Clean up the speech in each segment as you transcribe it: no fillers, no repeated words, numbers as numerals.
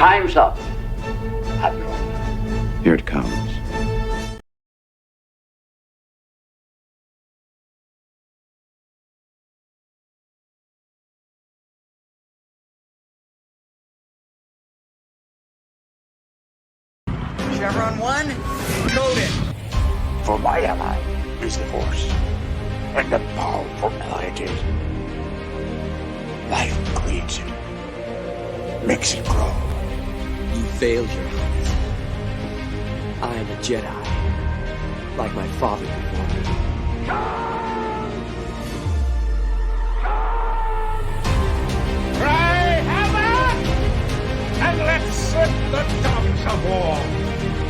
Time's up, Admiral. Here it comes. Chevron 1, encoded. For my ally is the Force, and the powerful ally it is. Life creates it, makes it grow. You failed, Your Highness. I am a Jedi, like my father before me. Cry havoc, and let's set the dogs of war.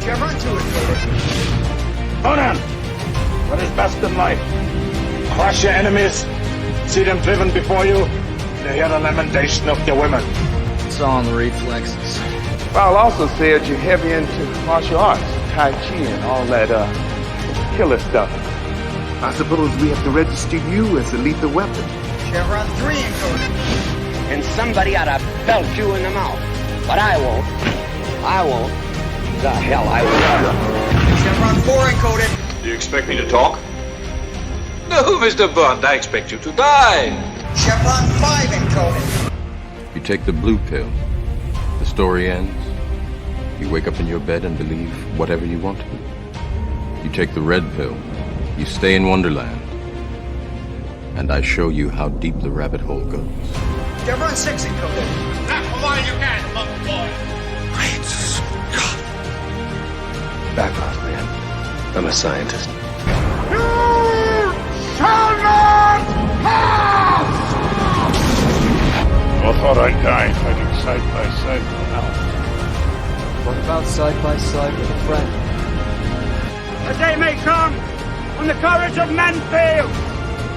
Chevron 2, encoded. Conan, what is best in life? Crush your enemies, see them driven before you, to hear the lamentation of your women. It's all in the reflexes. Paul also said you're heavy into martial arts, Tai Chi and all that killer stuff. I suppose we have to register you as a lethal weapon. Chevron 3, encoded. And somebody ought to belt you in the mouth. But I won't. I won't. The hell I will. Chevron 4, encoded. Do you expect me to talk? No, Mr. Bond, I expect you to die. Chevron 5, encoded. You take the blue pill. The story ends. You wake up in your bed and believe whatever you want to. You take the red pill. You stay in Wonderland. And I show you how deep the rabbit hole goes. Chevron 6, encoded. Come on, you can, monkey boy. Great Scott. Back off, man. I'm a scientist. You shall not pass! I thought I'd die fighting side by side with an elf. What about side by side with a friend? A day may come when the courage of men fails,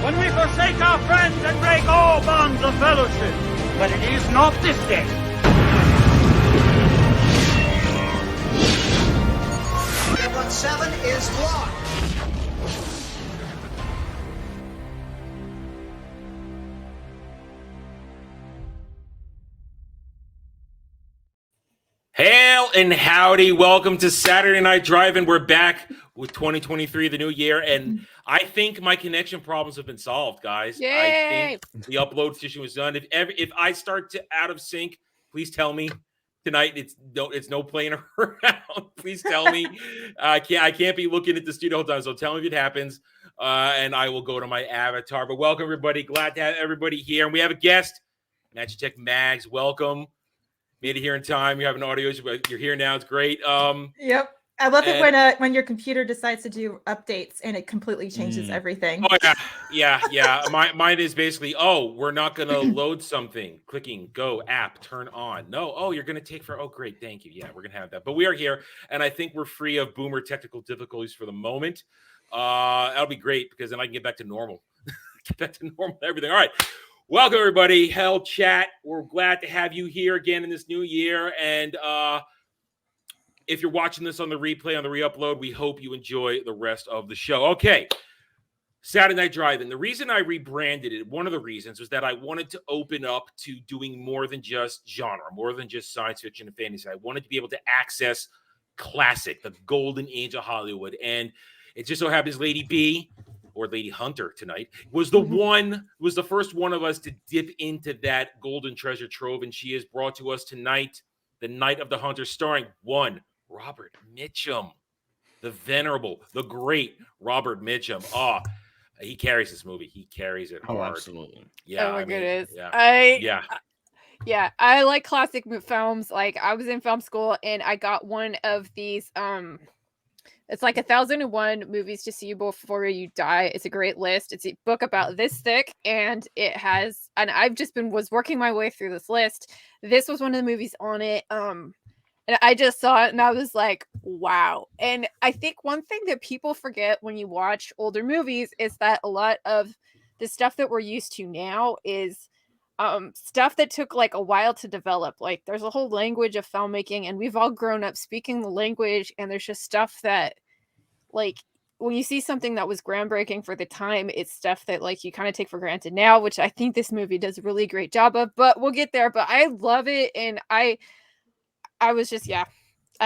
when we forsake our friends and break all bonds of fellowship. But it is not this day. Chevron 7 is locked. Hail and howdy. Welcome to Saturday Night Drive-In. We're back with 2023, the new year, and I think my connection problems have been solved, guys. Yay! I think the upload issue is done. If I start to out of sync, please tell me tonight. It's no playing around. Please tell me. I can't be looking at the studio all the time, so tell me if it happens, and I will go to my avatar. But welcome, everybody. Glad to have everybody here. And we have a guest, Magitek Mags. Welcome. Made it here in time. You have an audio, but you're here now. It's great. Yep. I love it when your computer decides to do updates and it completely changes everything. Oh yeah. Mine is basically, we're not gonna load something. Clicking go app turn on. No, you're gonna take for. Oh great, thank you. Yeah, we're gonna have that. But we are here, and I think we're free of boomer technical difficulties for the moment. That'll be great because then I can get back to normal. Everything. All right. Welcome, everybody. Hell Chat. We're glad to have you here again in this new year. And if you're watching this on the replay, on the Reupload, we hope you enjoy the rest of the show. Okay. Saturday Night Drive-In. The reason I rebranded it, one of the reasons, was that I wanted to open up to doing more than just genre, more than just science fiction and fantasy. I wanted to be able to access classic, the golden age of Hollywood. And it just so happens Lady B, or Lady Hunter tonight, was the first one of us to dip into that golden treasure trove, and she is brought to us tonight, The Night of the Hunter, starring one Robert Mitchum, the venerable, the great Robert Mitchum. He carries this movie. He carries it hard. Oh, absolutely. Yeah. Oh my goodness. Yeah. I like classic films. Like I was in film school and I got one of these it's like 1001 movies to see before you die. It's a great list. It's a book about this thick, and I've just was working my way through this list. This was one of the movies on it. And I just saw it and I was like, wow. And I think one thing that people forget when you watch older movies is that a lot of the stuff that we're used to now is stuff that took like a while to develop. Like there's a whole language of filmmaking and we've all grown up speaking the language, and there's just stuff that like when you see something that was groundbreaking for the time, it's stuff that like you kind of take for granted now, which I think this movie does a really great job of, but we'll get there. But I love it, and I was just I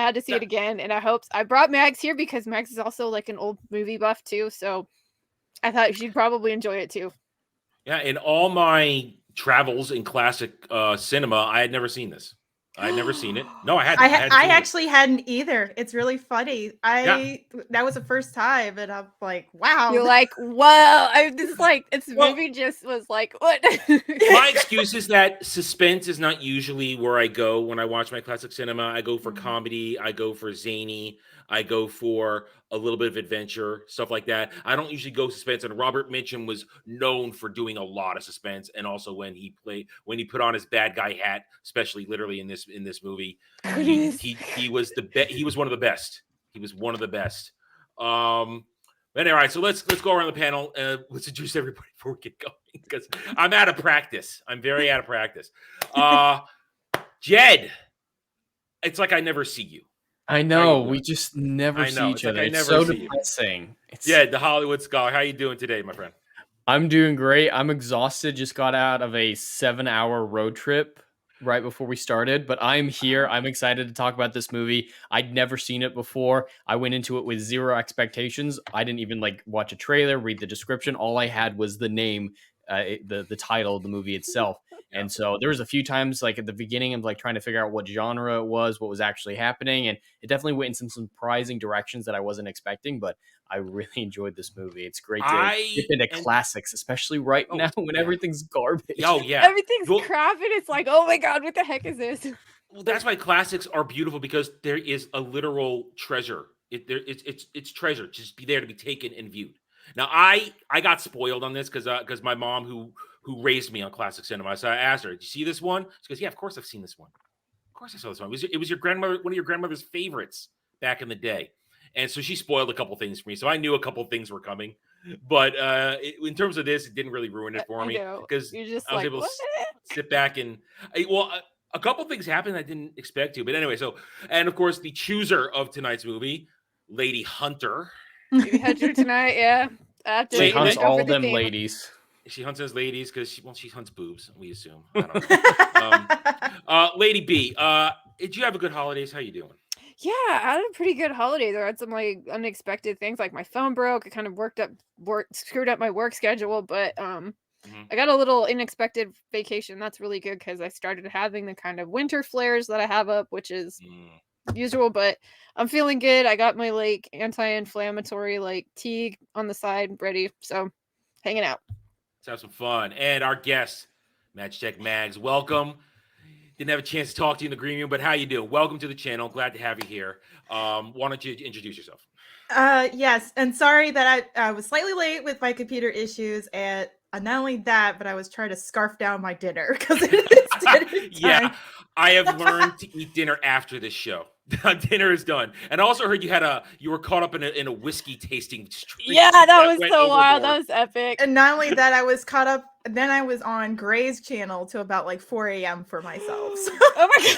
had to see it again, and I brought Max here because Max is also like an old movie buff too, so I thought she'd probably enjoy it too. Yeah, in all my travels in classic cinema, I had never seen this. I had never seen it. No, I hadn't. I actually hadn't either. It's really funny. That was the first time, and I'm like, wow. You're like, wow. Movie just was like, what? My excuse is that suspense is not usually where I go when I watch my classic cinema. I go for comedy. I go for zany. I go for a little bit of adventure, stuff like that. I don't usually go suspense. And Robert Mitchum was known for doing a lot of suspense, and also when he put on his bad guy hat, especially literally in this movie, he was he was one of the best. He was one of the best. But anyway, so let's go around the panel. Let's introduce everybody before we get going because I'm out of practice. I'm very out of practice. Jed, it's like I never see you. I know. We just never see each other. It's so depressing. The Hollywood Scholar. How you doing today, my friend? I'm doing great. I'm exhausted. Just got out of a 7-hour road trip right before we started, but I'm here. I'm excited to talk about this movie. I'd never seen it before. I went into it with zero expectations. I didn't even watch a trailer, read the description. All I had was the name, the title of the movie itself. And so there was a few times at the beginning of trying to figure out what genre it was, what was actually happening. And it definitely went in some surprising directions that I wasn't expecting, but I really enjoyed this movie. It's great to dip into classics, especially right now when everything's garbage. Oh yeah. Everything's crap and it's like, oh my God, what the heck is this? Well, that's why classics are beautiful because there is a literal treasure. It's treasure. Just be there to be taken and viewed. Now I got spoiled on this because my mom who raised me on classic cinema. So I asked her, "Did you see this one?" She goes, "Yeah, of course I've seen this one. Of course I saw this one. It was your grandmother, one of your grandmother's favorites back in the day." And so she spoiled a couple things for me. So I knew a couple things were coming. But in terms of this, it didn't really ruin it for me because I was able to sit back and a couple things happened I didn't expect to. But anyway, and of course the chooser of tonight's movie, Lady Hunter. Lady Hunter tonight, yeah. She hunts all them ladies. She hunts as ladies because she hunts boobs, we assume. I don't know. Lady B, did you have a good holidays? How you doing? Yeah, I had a pretty good holiday. There had some unexpected things, like my phone broke. It kind of screwed up my work schedule, but I got a little unexpected vacation. That's really good because I started having the kind of winter flares that I have up, which is usual, but I'm feeling good. I got my anti-inflammatory tea on the side ready, so hanging out. Let's have some fun. And our guest, Magitek Mags, welcome. Didn't have a chance to talk to you in the green room, but how you doing? Welcome to the channel. Glad to have you here. Why don't you introduce yourself? Yes, and sorry that I was slightly late with my computer issues, and not only that, but I was trying to scarf down my dinner because it is dinner time. Yeah, I have learned to eat dinner after this show. Dinner is done. And I also heard you were caught up in a whiskey tasting streak. Yeah, that was so wild. That was epic. And not only that, I was caught up, and then I was on Gray's channel to about 4 a.m. for myself. So. Oh my God.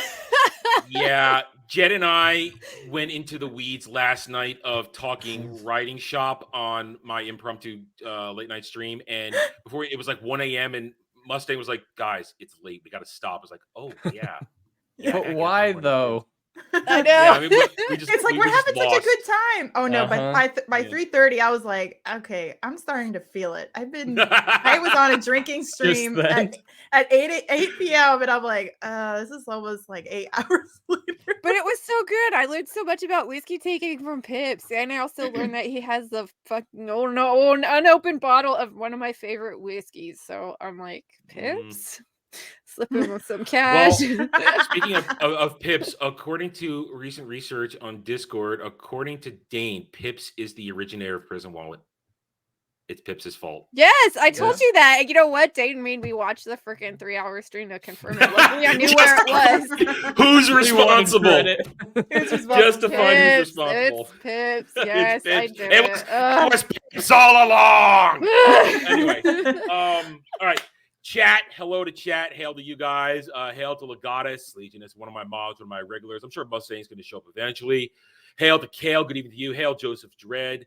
Yeah, Jed and I went into the weeds last night of talking writing shop on my impromptu late night stream. And before it was 1 a.m. and Mustang was like, guys, it's late. We got to stop. I was like, oh, yeah. But why though? I know. Yeah, It's we're having such a good time. Oh no, but by 3:30, I was like, okay, I'm starting to feel it. I was on a drinking stream at 8 p.m. and I'm like, this is almost 8 hours later. But it was so good. I learned so much about whiskey taking from Pips, and I also learned that he has the fucking unopened bottle of one of my favorite whiskeys. So I'm like, Pips. Slip him with some cash. Well, speaking of Pips, according to recent research on Discord, according to Dane, Pips is the originator of Prison Wallet. It's Pips' fault. Yes, I told you that. And you know what? Dane made me watch the freaking 3-hour stream to confirm it. Luckily, I knew where it was. Who's responsible? Just to find who's responsible. It's Pips. Yes, I did. It was Pips all along. Anyway, all right. Chat, hello to chat. Hail to you guys. Hail to Legatus. Legion is one of my mods, one of my regulars. I'm sure Mustang's going to show up eventually. Hail to Kale. Good evening to you. Hail Joseph Dredd.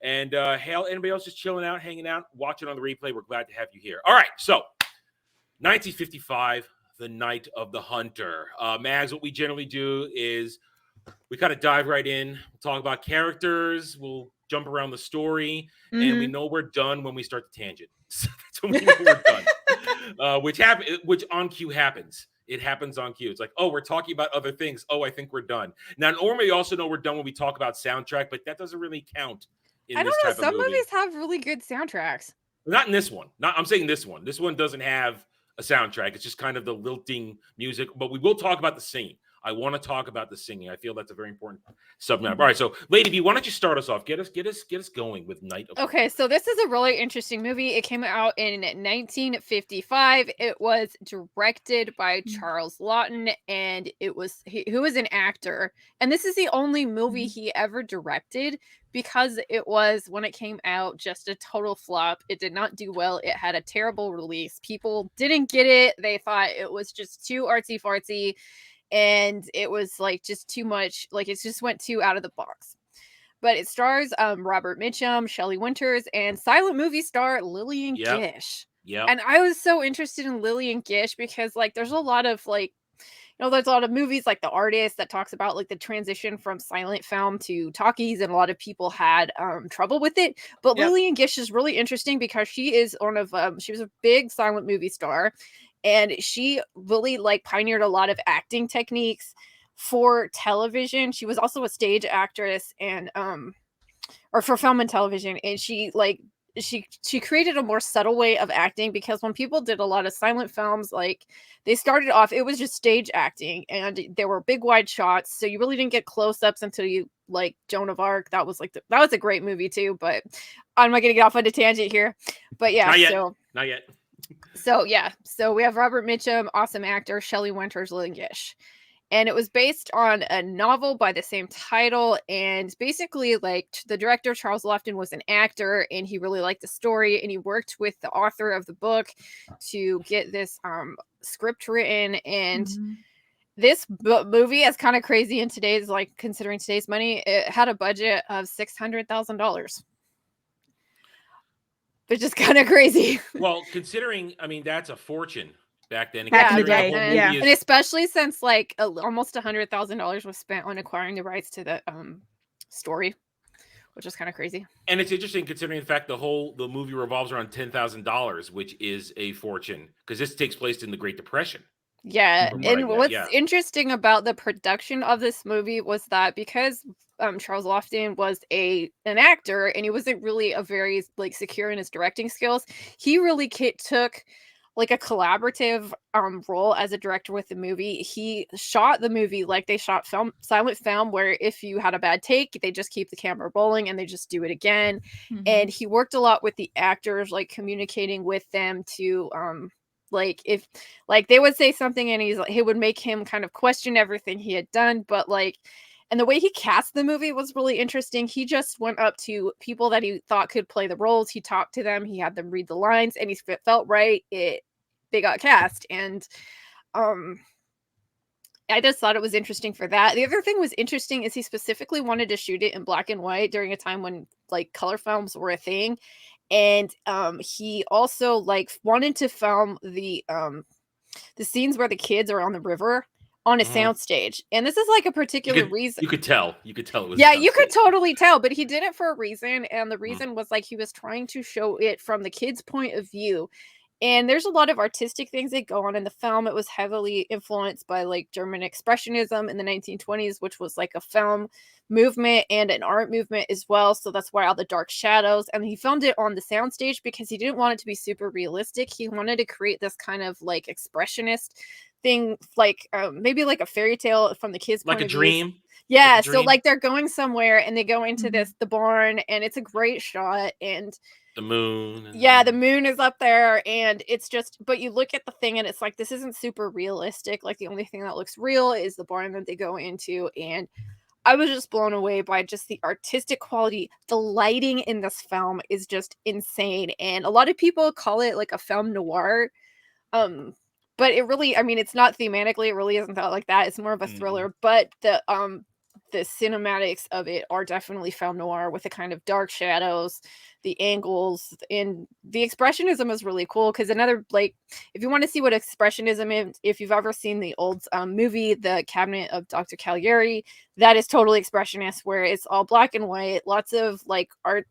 And hail anybody else just chilling out, hanging out, watching on the replay. We're glad to have you here. All right. So 1955, The Night of the Hunter. Mags, what we generally do is we kind of dive right in. We'll talk about characters. We'll jump around the story, and we know we're done when we start the tangent. So that's when we know we're done. Which on cue happens. It happens on cue. It's like, oh, we're talking about other things. Oh, I think we're done. Now, normally, you also know we're done when we talk about soundtrack, but that doesn't really count. I don't know. Some movies have really good soundtracks. Not in this one. I'm saying this one. This one doesn't have a soundtrack. It's just kind of the lilting music. But we will talk about the singing. I want to talk about the singing. I feel that's a very important subject. All right, so Lady B, why don't you start us off? Get us going with Night of. Okay, so this is a really interesting movie. It came out in 1955. It was directed by Charles Laughton, and who was an actor. And this is the only movie he ever directed because it was, when it came out, just a total flop. It did not do well. It had a terrible release. People didn't get it. They thought it was just too artsy fartsy. And it was like just too much, like it just went too out of the box. But it stars Robert Mitchum, Shelley Winters, and silent movie star Lillian Gish. Yeah. And I was so interested in Lillian Gish because like there's a lot of like, there's a lot of movies like The Artist that talks about like the transition from silent film to talkies, and a lot of people had trouble with it. But Lillian Gish is really interesting because she is one of she was a big silent movie star. And she really like pioneered a lot of acting techniques for television. She was also a stage actress and or for film and television. And she created a more subtle way of acting, because when people did a lot of silent films, like they started off, it was just stage acting and there were big wide shots. So you really didn't get close-ups until you like Joan of Arc. That was a great movie too, but I'm not going to get off on a tangent here. But yeah, Not yet. So we have Robert Mitchum, awesome actor, Shelley Winters, Lillian Gish. And it was based on a novel by the same title. And basically, like, the director, Charles Laughton, was an actor, and he really liked the story. And he worked with the author of the book to get this script written. And this movie is kind of crazy in today's, like, considering today's money. It had a budget of $600,000. Which is kind of crazy. Well, considering, I mean, that's a fortune back then. Back in the day, and especially since like almost $100,000 was spent on acquiring the rights to the story, which is kind of crazy. And it's interesting considering the fact the movie revolves around $10,000, which is a fortune, because this takes place in the Great Depression. Yeah, and what's interesting about the production of this movie was that because Charles Laughton was an actor and he wasn't really a very like secure in his directing skills, he really took like a collaborative role as a director with the movie. He shot the movie like they shot silent film, where if you had a bad take, they just keep the camera rolling and they just do it again. And he worked a lot with the actors, like communicating with them to like if like they would say something and he would make him kind of question everything he had done. But like, and the way he cast the movie was really interesting. He just went up to people that he thought could play the roles. He talked to them, he had them read the lines, and he felt right. They got cast. And I just thought it was interesting for that. The other thing was interesting is he specifically wanted to shoot it in black and white during a time when like color films were a thing. And he also like wanted to film the scenes where the kids are on the river on a soundstage. And this is like a particular reason. You could tell it was. Yeah, you could totally tell, but he did it for a reason. And the reason was like he was trying to show it from the kids' point of view. And there's a lot of artistic things that go on in the film. It was heavily influenced by like German Expressionism in the 1920s, which was like a film movement and an art movement as well. So that's why all the dark shadows. And he filmed it on the soundstage because he didn't want it to be super realistic. He wanted to create this kind of like expressionist thing, like maybe like a fairy tale from the kids' like point a of dream. View. Yeah, like so like they're going somewhere and they go into the barn, and it's a great shot. And the moon. The moon is up there, and it's just, but you look at the thing and it's like, this isn't super realistic. Like the only thing that looks real is the barn that they go into. And I was just blown away by just the artistic quality. The lighting in this film is just insane. And a lot of people call it like a film noir. But it really, I mean, it's not thematically, it really isn't that like that. It's more of a thriller, but the cinematics of it are definitely film noir with the kind of dark shadows, the angles, and the expressionism is really cool. Because another, like, if you want to see what expressionism is, if you've ever seen the old movie, The Cabinet of Dr. Caligari, that is totally expressionist, where it's all black and white, lots of like art,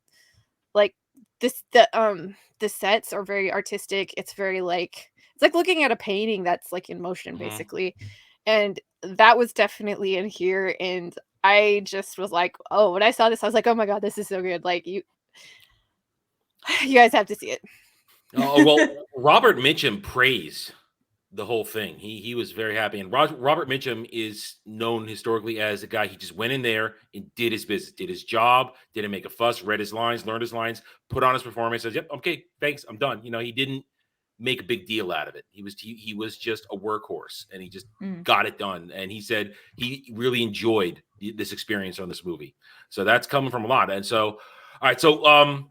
like the sets are very artistic. It's very like, it's like looking at a painting that's like in motion, basically. And that was definitely in here. And I just was like, oh, when I saw this, I was like, oh my God, this is so good. Like, you guys have to see it. Oh, well, Robert Mitchum praised the whole thing. He was very happy. And Robert Mitchum is known historically as a guy, he just went in there and did his business, did his job, didn't make a fuss, read his lines, learned his lines, put on his performance, says, yep, okay, thanks, I'm done. You know, he didn't make a big deal out of it. He was just a workhorse, and he just got it done. And he said he really enjoyed this experience on this movie. So that's coming from a lot. And so, all right, so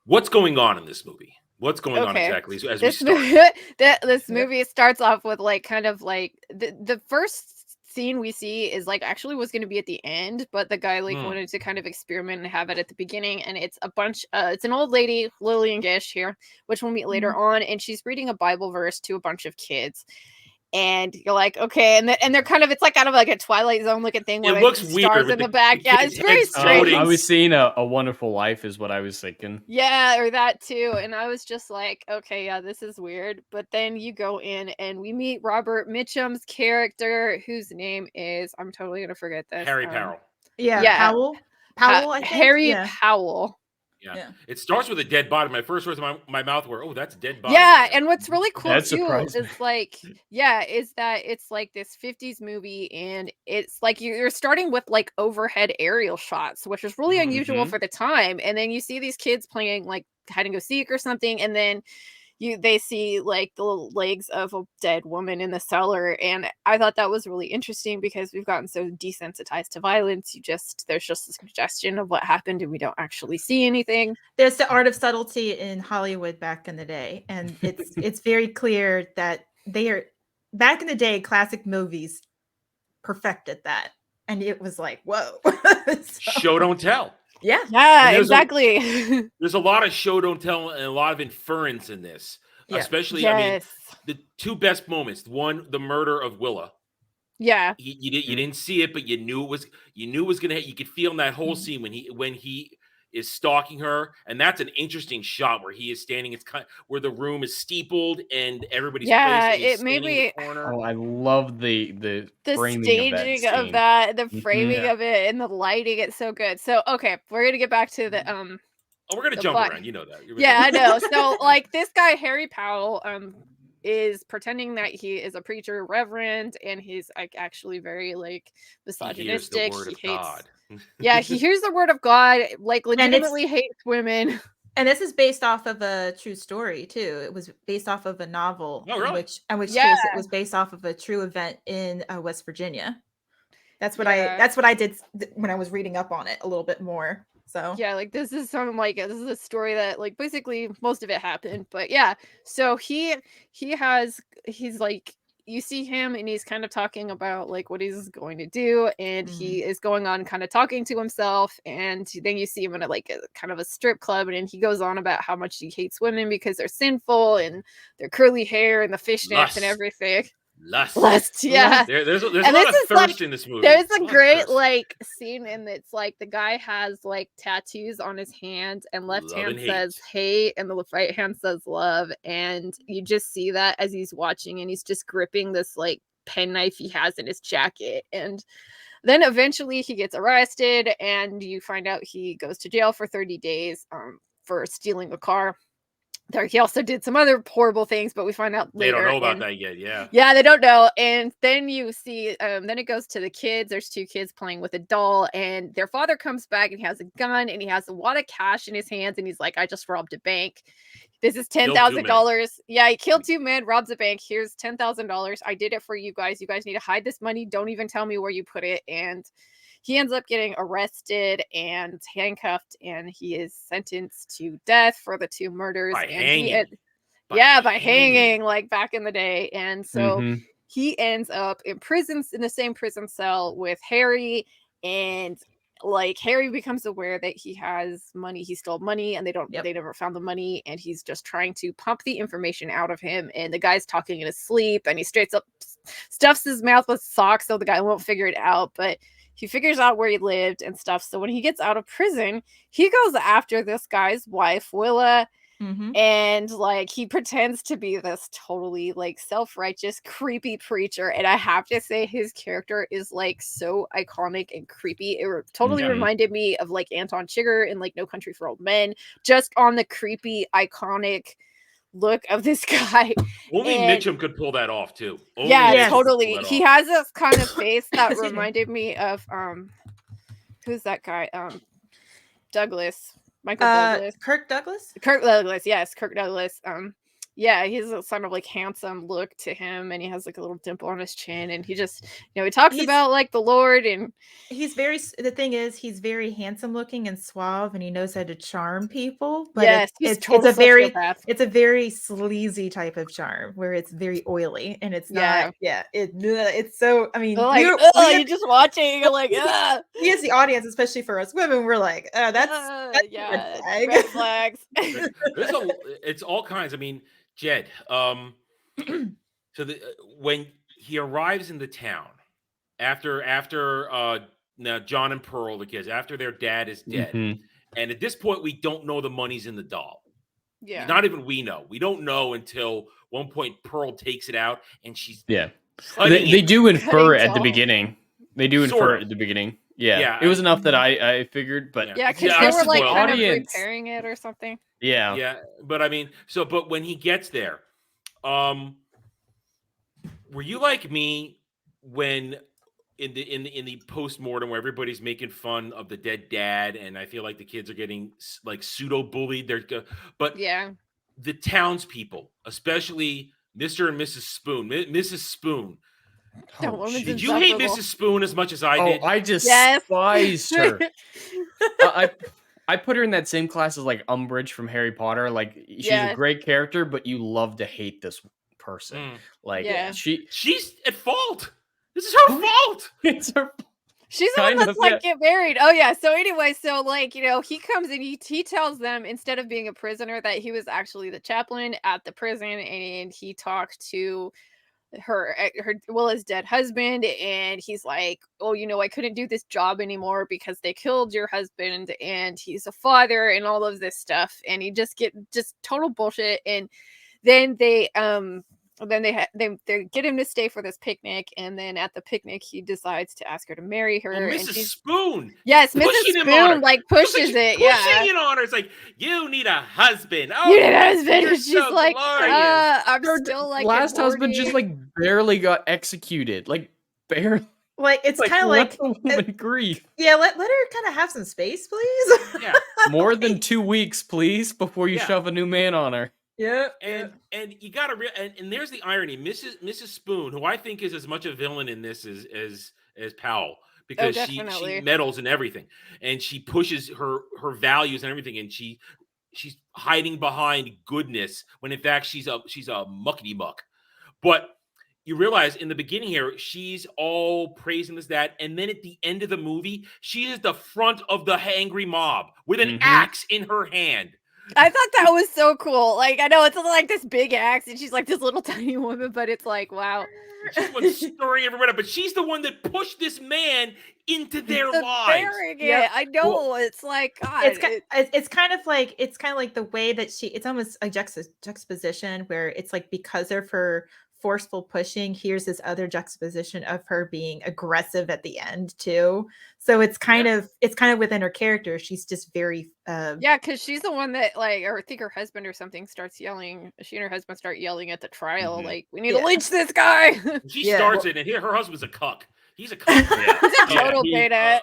what's going on in this movie? What's going on exactly as we start? This movie starts off with like kind of like the first scene we see is like actually was going to be at the end, but the guy like wanted to kind of experiment and have it at the beginning. And it's a bunch, it's an old lady, Lillian Gish here, which we'll meet later on, and she's reading a Bible verse to a bunch of kids. And you're like, okay, and they're kind of, it's like kind of like a Twilight Zone looking thing where it looks stars weird in the back. Yeah, it's very strange. I was seeing a Wonderful Life is what I was thinking. Yeah, or that too. And I was just like, okay, yeah, this is weird. But then you go in and we meet Robert Mitchum's character, whose name is, I'm totally gonna forget this. Harry Powell. Powell, I think. Harry Powell. Yeah. It starts with a dead body. My first words in my mouth were, "Oh, that's a dead body." Yeah, and what's really cool That too surprised is like, is that it's like this 50s movie, and it's like you're starting with like overhead aerial shots, which is really unusual for the time. And then you see these kids playing like hide and go seek or something, and then they see like the legs of a dead woman in the cellar. And I thought that was really interesting because we've gotten so desensitized to violence. There's just a suggestion of what happened and we don't actually see anything. There's the art of subtlety in Hollywood back in the day. And it's very clear that they are, back in the day, classic movies perfected that. And it was like, whoa. Show don't tell. Yeah, exactly. There's a lot of show don't tell and a lot of inference in this. Especially, I mean, the two best moments. One, the murder of Willa. Yeah. You didn't see it, but you knew it was gonna hit. You could feel in that whole scene when he is stalking her, and that's an interesting shot where he is standing. It's kind of where the room is steepled and everybody's it made me. Oh, I love the staging of that, the framing of it, and the lighting. It's so good. So okay, we're gonna get back to the Oh, we're gonna jump around. You know that. I know. So like this guy Harry Powell is pretending that he is a preacher, reverend, and he's like actually very like misogynistic. He hates God. He hears the word of God, like legitimately hates women. And this is based off of a true story too. It was based off of a novel, in which case it was based off of a true event in West Virginia. That's what I did when I was reading up on it a little bit more. So like this is a story that like basically most of it happened, but so he's like, you see him and he's kind of talking about like what he's going to do, and he is going on kind of talking to himself, and then you see him in a kind of a strip club, and he goes on about how much he hates women because they're sinful and their curly hair and the fishnets and everything. Lust, yeah. There's a lot of thirst in this movie. There's a great like scene, and it's like the guy has like tattoos on his hand, and left hand says hate, and the right hand says love, and you just see that as he's watching, and he's just gripping this like penknife he has in his jacket, and then eventually he gets arrested, and you find out he goes to jail for 30 days for stealing a car. He also did some other horrible things, but we find out later. They don't know about that yet, Yeah, they don't know. And then you see, then it goes to the kids. There's two kids playing with a doll, and their father comes back and he has a gun and he has a lot of cash in his hands, and he's like, I just robbed a bank. This is $10,000. Yeah, he killed two men, robs a bank. Here's $10,000. I did it for you guys. You guys need to hide this money. Don't even tell me where you put it. And he ends up getting arrested and handcuffed, and he is sentenced to death for the two murders. By hanging, like back in the day. And so he ends up in the same prison cell with Harry and like Harry becomes aware that he has money, he stole money, and they never found the money, and he's just trying to pump the information out of him, and the guy's talking in his sleep, and he straight up stuffs his mouth with socks so the guy won't figure it out, but he figures out where he lived and stuff. So when he gets out of prison, he goes after this guy's wife, Willa. And like he pretends to be this totally like self-righteous creepy preacher, and I have to say his character is like so iconic and creepy. It totally reminded me of like Anton Chigurh in like No Country for Old Men, just on the creepy iconic look of this guy. Only Mitchum could pull that off too. Totally. He has this kind of face that reminded me of who's that guy? Douglas. Michael Douglas. Kirk Douglas? Kirk Douglas, yes, Kirk Douglas. Yeah, he has a sort of like handsome look to him, and he has like a little dimple on his chin, and he just, he talks about like the Lord, and the thing is, he's very handsome looking and suave, and he knows how to charm people. But yes, it's a very sleazy type of charm where it's very oily, and it's not. It's so. I mean, you're just watching, you're like, we as the audience, especially for us women, we're like, that's red flags. It's all kinds. I mean, Jed, so when he arrives in the town after now John and Pearl, the kids, after their dad is dead, and at this point we don't know the money's in the doll. Yeah, not even we know. We don't know until one point Pearl takes it out, and she's They do infer it at the beginning. They do infer it at the beginning. Yeah, it was enough that I figured, but because they were like kind of preparing it or something. Yeah, but I mean, but when he gets there, were you like me when in the post-mortem where everybody's making fun of the dead dad, and I feel like the kids are getting like pseudo bullied? But the townspeople, especially Mr. and Mrs. Spoon, Mrs. Spoon. Did you hate Mrs. Spoon as much as I did? I despised her. I put her in that same class as like Umbridge from Harry Potter. Like she's a great character, but you love to hate this person. Like she's at fault. This is her fault. It's her. She's the one that's like get married. Oh yeah. So anyway, so like he comes and he tells them instead of being a prisoner that he was actually the chaplain at the prison, and he talked to her Willa's dead husband, and he's like, oh, I couldn't do this job anymore because they killed your husband, and he's a father, and all of this stuff, and he just total bullshit. And then they get him to stay for this picnic, and then at the picnic he decides to ask her to marry her. Mrs. Spoon. Yes, Mrs. Spoon like pushes it. Pushing it on her. It's like, you need a husband. Oh, you need a husband. And she's so like, glorious. I'm still like last husband just like barely got executed. Like barely. Like it's kind of like grief. Yeah, let her kind of have some space, please. Yeah. More than 2 weeks, please, before you shove a new man on her. Yeah, and you gotta and there's the irony. Mrs. Spoon, who I think is as much a villain in this as Powell, because she meddles in everything, and she pushes her values and everything, and she's hiding behind goodness when in fact she's a muckety muck. But you realize in the beginning here she's all praising this, that, and then at the end of the movie she is the front of the angry mob with an axe in her hand. I thought that was so cool. Like, I know it's like this big axe, and she's like this little tiny woman, but it's like, wow. She's the one stirring everyone up, but she's the one that pushed this man into their lives. I know. Well, it's like, God. It's kind of like the way that it's almost a juxtaposition where it's like because of her forceful pushing, here's this other juxtaposition of her being aggressive at the end too. So it's kind of within her character. She's just very because she's the one that like, or I think her husband or something starts yelling. She and her husband start yelling at the trial, like, we need to lynch this guy. She starts it, and here her husband's a cuck. He's a cuck. He's a total beta.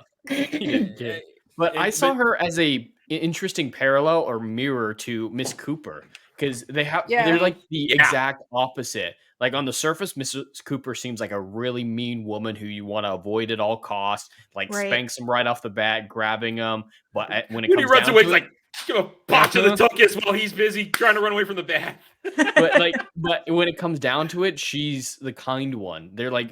But I saw her as a interesting parallel or mirror to Miss Cooper, because they're like the exact opposite. Like on the surface, Mrs. Cooper seems like a really mean woman who you want to avoid at all costs. Like spanks him right off the bat, grabbing him. But when he runs away, it's like give a box of the tuckus while he's busy trying to run away from the bat. but when it comes down to it, she's the kind one. They're like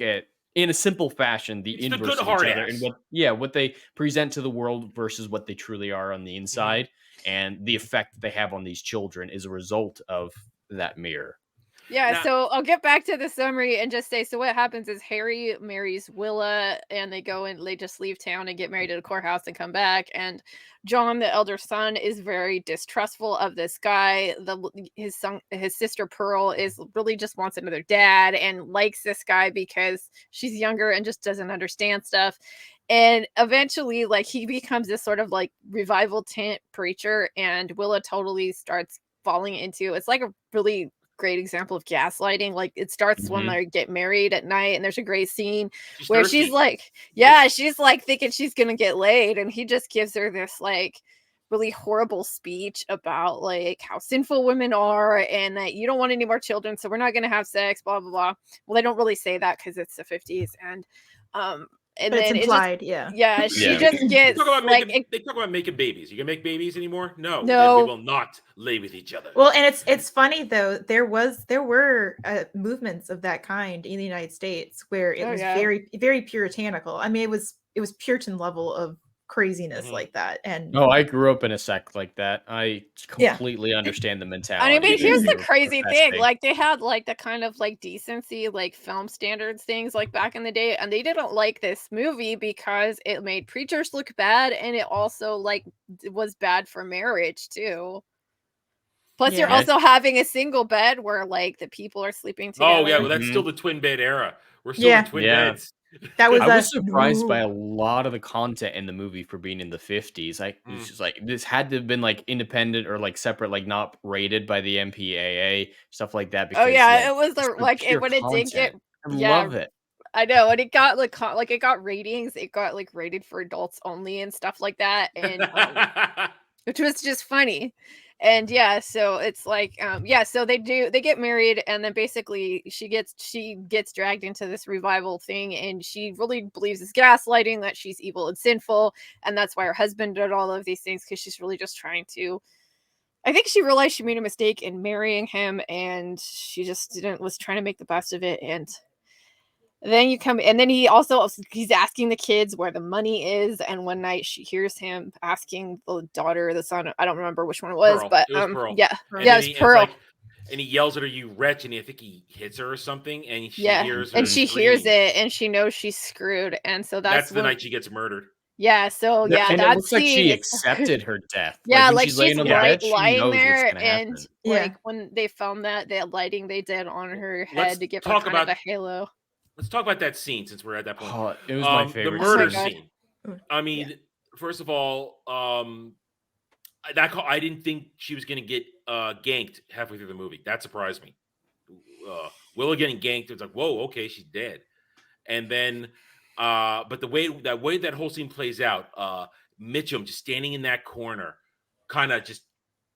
in a simple fashion, the It's the inverse good of each hard other, ass. and what they present to the world versus what they truly are on the inside, and the effect that they have on these children is a result of that mirror. Yeah, Now- so I'll get back to the summary and just say, so what happens is Harry marries Willa, and they go and they just leave town and get married at a courthouse and come back. And John, the elder son, is very distrustful of this guy. His sister Pearl is really just wants another dad and likes this guy because she's younger and just doesn't understand stuff. And eventually, like, he becomes this sort of like revival tent preacher, and Willa totally starts falling into it's like a really great example of gaslighting. Like, it starts when they get married at night, and there's a great scene where she's like, she's like thinking she's gonna get laid, and he just gives her this like really horrible speech about like how sinful women are and that you don't want any more children, so we're not gonna have sex, blah blah blah. Well, they don't really say that because it's the 50s, and But then it's implied, she just gets They talk about like they talk about making babies. You can make babies anymore? No, No. then we will not lay with each other. Well, and it's funny though. There were movements of that kind in the United States where it was very very puritanical. I mean, it was Puritan level of craziness like that. And I grew up in a sect like that. I completely understand the mentality. I mean, here's the crazy thing. professing. Like, they had like the kind of like decency, like film standards things like back in the day, and they didn't like this movie because it made preachers look bad, and it also like was bad for marriage too. Plus, you're also having a single bed where like the people are sleeping together. Oh yeah, well that's still the twin bed era. We're still in twin beds. That was I was surprised by a lot of the content in the movie for being in the 50s. Like, it's just like this had to have been like independent or like separate, like not rated by the MPAA, stuff like that. Because, it was the just like pure it when it did get. content. I love it. I know, and it got like it got ratings. It got like rated for adults only and stuff like that, and which was just funny. And so it's like so they get married, and then basically she gets dragged into this revival thing, and she really believes it's gaslighting, that she's evil and sinful, and that's why her husband did all of these things, because she's really just trying to, I think she realized she made a mistake in marrying him, and she just was trying to make the best of it. And then he's asking the kids where the money is, and one night she hears him asking the daughter or the son, I don't remember which one it was, Pearl. but It was Pearl. it was It's Pearl. like, and he yells at her, "You wretch!" And I think he hits her or something, and she hears her and she scream. hears it, and she knows she's screwed, and so that's the night she gets murdered. And it that looks like scene she is accepted her death. Yeah, when like she's laying on the bed, she lying knows there, what's gonna and happen. like when they found that lighting they did on her head to give her talk kind of about- a halo. Let's talk about that scene since we're at that point. Oh, it was my favorite. The murder scene. scene. I mean, first of all, I didn't think she was going to get ganked halfway through the movie. That surprised me. Willa getting ganked, it's like, whoa, okay, she's dead. And then, but the way that whole scene plays out, Mitchum just standing in that corner, kind of just.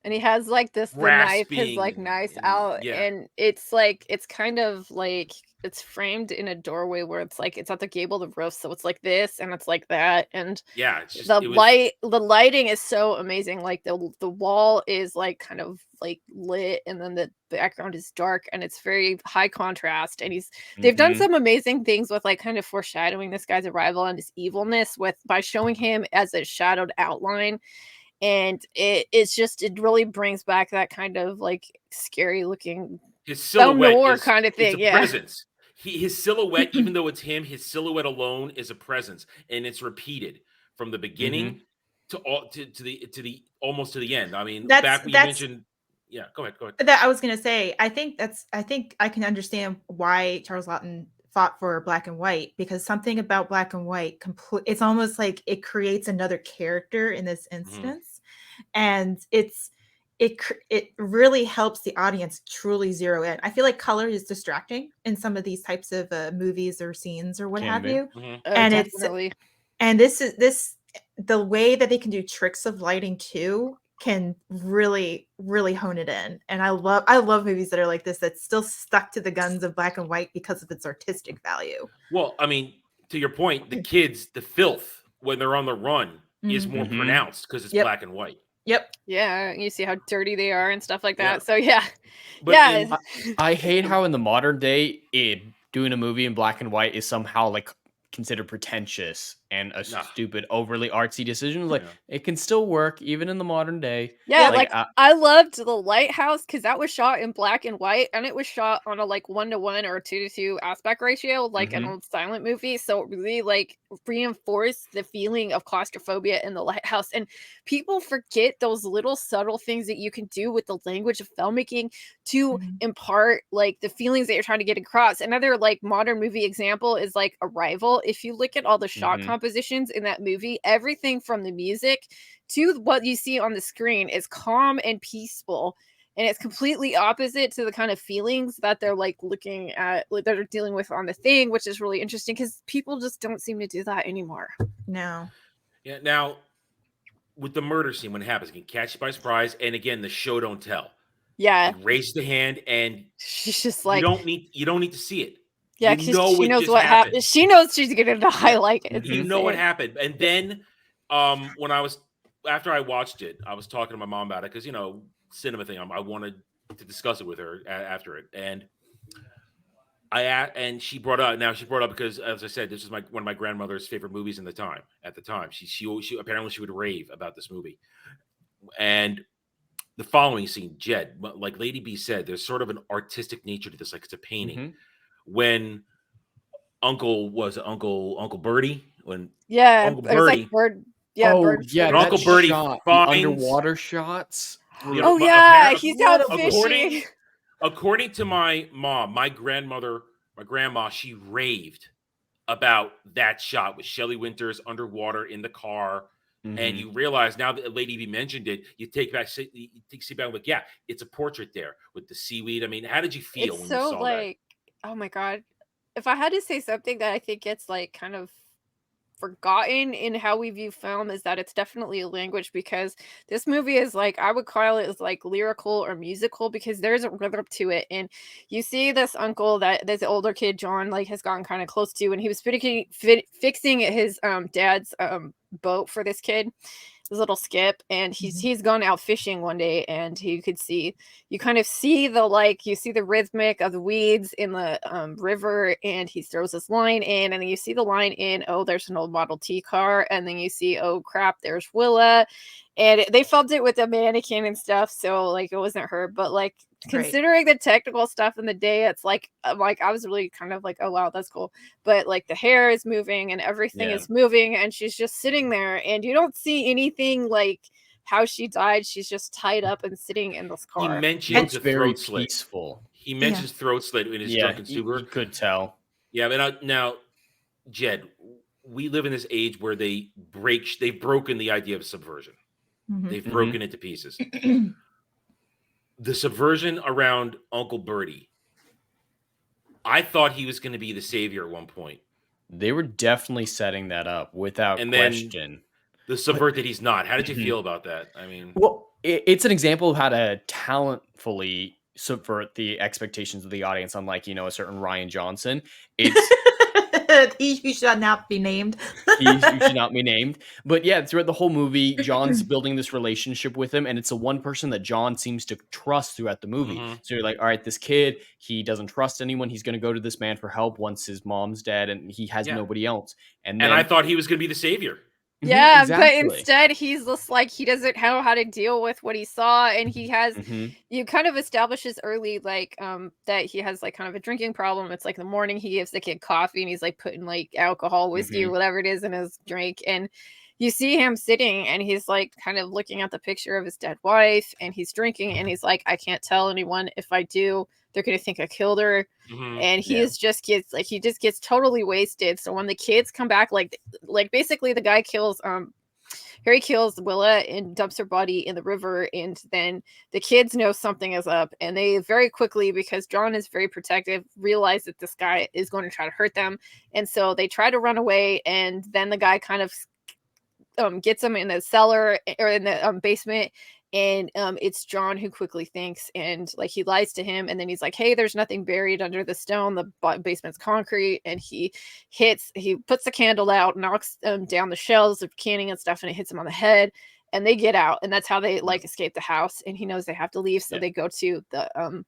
And he has like the knife, his like knife out, and it's like it's kind of like it's framed in a doorway where it's like it's at the gable of the roof, so it's like this and it's like that, and it's just, the lighting is so amazing. Like the wall is like kind of like lit, and then the background is dark, and it's very high contrast. And they've done some amazing things with like kind of foreshadowing this guy's arrival and his evilness by showing him as a shadowed outline. And it really brings back that kind of like scary looking his silhouette kind of thing. It's a presence. His silhouette, even though it's him, his silhouette alone is a presence, and it's repeated from the beginning to the almost to the end. I mean, back when you mentioned, go ahead. That I was gonna say, I think I can understand why Charles Laughton fought for black and white, because something about black and white it's almost like it creates another character in this instance, and it really helps the audience truly zero in. I feel like color is distracting in some of these types of movies or scenes or what have you, and this the way that they can do tricks of lighting too can really hone it in. And I love movies that are like this, that's still stuck to the guns of black and white because of its artistic value. Well, I mean, to your point, the kids, the filth when they're on the run is more pronounced because it's black and white. Yeah, you see how dirty they are and stuff like that. Yeah. So I hate how in the modern day doing a movie in black and white is somehow like considered pretentious and a stupid, overly artsy decision. Like it can still work even in the modern day. Yeah, like I loved The Lighthouse because that was shot in black and white, and it was shot on a like 1:1 or 2:2 aspect ratio, like an old silent movie. So it really like reinforced the feeling of claustrophobia in The Lighthouse. And people forget those little subtle things that you can do with the language of filmmaking to impart like the feelings that you're trying to get across. Another like modern movie example is like Arrival. If you look at all the shot compositions in that movie, everything from the music to what you see on the screen is calm and peaceful, and it's completely opposite to the kind of feelings that they're like looking at, that they're dealing with on the thing, which is really interesting because people just don't seem to do that anymore. No. Yeah. Now, with the murder scene, when it happens, it can catch you by surprise, and again, the show don't tell. Yeah. He raises the hand, and she's just like, you don't need to see it. Yeah, because she knows what happened. She knows she's gonna die. Like you know what happened, and then after I watched it, I was talking to my mom about it because cinema thing. I wanted to discuss it with her after it, and she brought up. Now she brought up because, as I said, this is one of my grandmother's favorite movies at the time. She apparently she would rave about this movie, and the following scene, Jed, like Lady B said, there's sort of an artistic nature to this, like it's a painting. When Uncle Birdie, when Uncle Birdie, Bird. Uncle Birdie finds underwater shots. He's out fishing. According to my mom, my grandma, she raved about that shot with Shelley Winters underwater in the car. And you realize now that Lady B mentioned it, you take back, like, yeah, it's a portrait there with the seaweed. I mean, how did you feel when you saw that? Oh my God. If I had to say something that I think gets like kind of forgotten in how we view film is that it's definitely a language, because this movie is like, I would call it as like lyrical or musical, because there's a rhythm to it. And you see this uncle that this older kid, John, like has gotten kind of close to, and he was fixing his dad's boat for this kid, this little Skip, and he's gone out fishing one day, and you kind of see the rhythmic of the weeds in the river, and he throws this line in, and then you see the line in, oh, there's an old Model T car, and then you see, oh crap, there's Willa, and they filmed it with a mannequin and stuff, so like it wasn't her, but like considering the technical stuff in the day, it's like I was really kind of like, oh wow, that's cool. But like the hair is moving and everything is moving, and she's just sitting there, and you don't see anything like how she died. She's just tied up and sitting in this car. He mentions very peaceful. He mentions throat slit in his drunken Subaru. You could tell. Yeah, but now, Jed, we live in this age where they've broken the idea of subversion. They've broken it to pieces. The subversion around Uncle Birdie, I thought he was going to be the savior at one point. They were definitely setting that up without question. Then the subvert that he's not. How did you feel about that? I mean, well, it's an example of how to talentfully subvert the expectations of the audience, unlike, a certain Ryan Johnson. It's he should not be named. He should not be named. But yeah, throughout the whole movie, John's building this relationship with him, and it's the one person that John seems to trust throughout the movie. So you're like, all right, this kid, he doesn't trust anyone. He's going to go to this man for help once his mom's dead, and he has nobody else. And I thought he was going to be the savior. Yeah, but instead he's just like, he doesn't know how to deal with what he saw, and he has you kind of establishes early like that he has like kind of a drinking problem. It's like in the morning he gives the kid coffee, and he's like putting like alcohol, whiskey, or whatever it is in his drink, and you see him sitting, and he's like kind of looking at the picture of his dead wife, and he's drinking, and he's like, I can't tell anyone. If I do, they're gonna think I killed her. And he just gets totally wasted. So when the kids come back, like basically the guy kills Harry kills Willa and dumps her body in the river, and then the kids know something is up, and they very quickly, because John is very protective, realize that this guy is going to try to hurt them, and so they try to run away, and then the guy kind of gets them in the cellar or in the basement, and it's John who quickly thinks, and like he lies to him, and then he's like, hey, there's nothing buried under the stone, the basement's concrete, and he puts the candle out, knocks down the shelves of canning and stuff, and it hits him on the head, and they get out, and that's how they like escape the house, and he knows they have to leave, so they go to the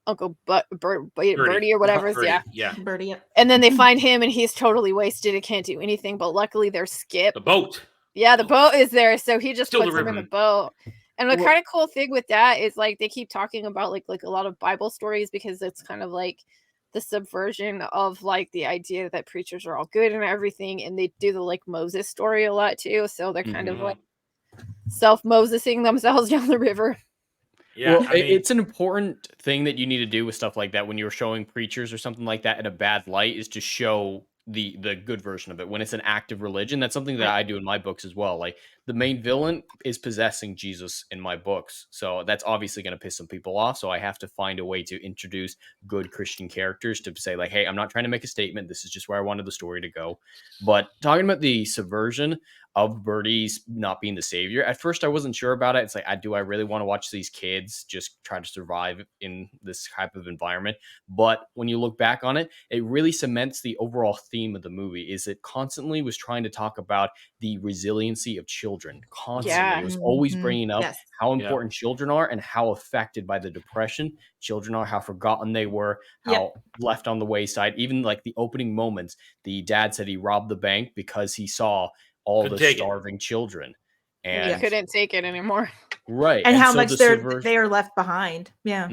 Uncle Birdie or whatever. Yeah. Birdie. Yep. And then they find him, and he's totally wasted and can't do anything. But luckily, there's Skip. The boat. Yeah, the boat is there, so he just Still puts the him in the river. boat. And the kind of cool thing with that is like they keep talking about like a lot of Bible stories because it's kind of like the subversion of like the idea that preachers are all good and everything, and they do the like Moses story a lot too. So they're kind of like self-Mosesing themselves down the river. Yeah, well, it's an important thing that you need to do with stuff like that when you're showing preachers or something like that in a bad light is to show the good version of it. When it's an active religion, that's something that I do in my books as well. Like the main villain is possessing Jesus in my books, so that's obviously going to piss some people off. So I have to find a way to introduce good Christian characters to say like, hey, I'm not trying to make a statement. This is just where I wanted the story to go. But talking about the subversion of Birdie's not being the savior. At first, I wasn't sure about it. It's like, do I really want to watch these kids just try to survive in this type of environment? But when you look back on it, it really cements the overall theme of the movie. Is it constantly was trying to talk about the resiliency of children. Constantly, it was always bringing up how important children are and how affected by the depression children are, how forgotten they were, how left on the wayside. Even like the opening moments, the dad said he robbed the bank because he saw all the starving children, and he couldn't take it anymore. Right, and how so much they are left behind. Yeah.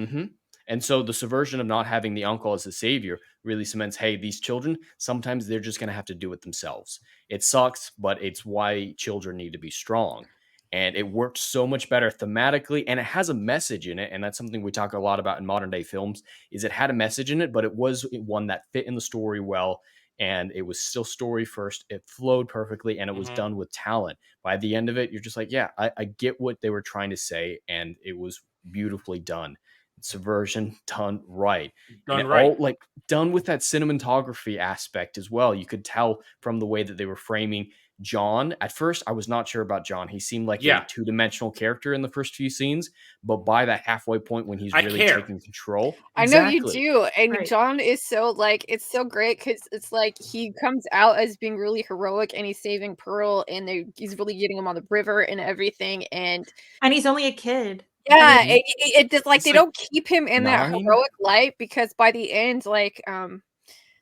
And so the subversion of not having the uncle as the savior really cements, hey, these children, sometimes they're just going to have to do it themselves. It sucks, but it's why children need to be strong. And it worked so much better thematically, and it has a message in it. And that's something we talk a lot about in modern day films, is it had a message in it, but it was one that fit in the story well. And it was still story first. It flowed perfectly, and it was done with talent. By the end of it, you're just like, yeah, I get what they were trying to say, and it was beautifully done. Subversion done right. All, done with that cinematography aspect as well. You could tell from the way that they were framing John. At first, I was not sure about John. He seemed like a two-dimensional character in the first few scenes, but by that halfway point when he's really taking control, I know you do. And John is so like, it's so great because it's like he comes out as being really heroic, and he's saving Pearl, and he's really getting him on the river and everything, and he's only a kid. Yeah, it's like they don't keep him in that heroic light, because by the end, like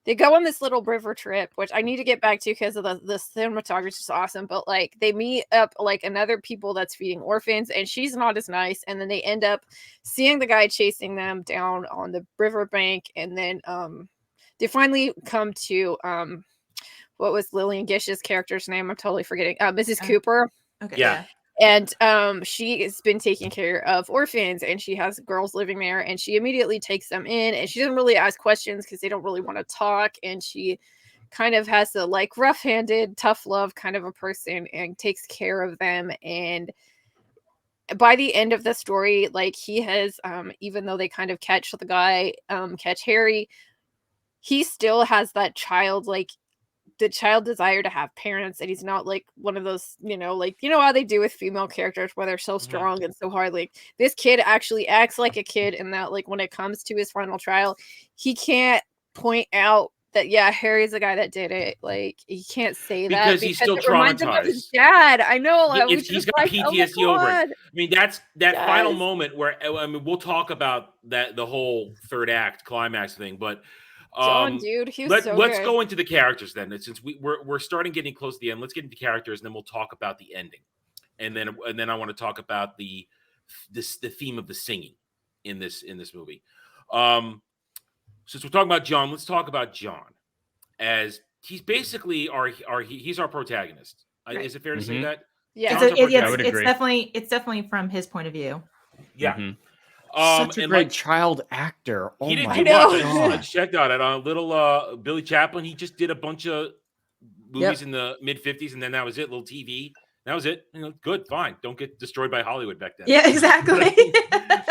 they go on this little river trip, which I need to get back to because of the cinematography is just awesome. But like they meet up like another people that's feeding orphans, and she's not as nice. And then they end up seeing the guy chasing them down on the riverbank, and then they finally come to what was Lillian Gish's character's name? I'm totally forgetting. Mrs. Cooper. Okay. Yeah. And she has been taking care of orphans, and she has girls living there, and she immediately takes them in, and she doesn't really ask questions because they don't really want to talk, and she kind of has a like rough-handed, tough love kind of a person and takes care of them. And by the end of the story, like he has even though they kind of catch the guy, catch Harry, he still has that child, like the child desire to have parents, and he's not like one of those, like how they do with female characters where they're so strong and so hard. Like this kid actually acts like a kid in that, like when it comes to his final trial, he can't point out that Harry's the guy that did it. Like he can't say that because he's still traumatized. His dad, I know. He's got PTSD over it. I mean, that's that final moment where we'll talk about that, the whole third act climax thing, but. John, dude, he was let's go into the characters then. Since we're starting getting close to the end, let's get into characters, and then we'll talk about the ending, and then I want to talk about the theme of the singing in this movie. Since we're talking about John, let's talk about John, as he's basically he's our protagonist. Right. Is it fair to say that? Yeah, it's definitely from his point of view. Yeah. Such a great child actor. Oh, he didn't do much. Check out it on little Billy Chaplin. He just did a bunch of movies in the mid 50s, and then that was it. Little TV. That was it. Good, fine. Don't get destroyed by Hollywood back then. Yeah, exactly.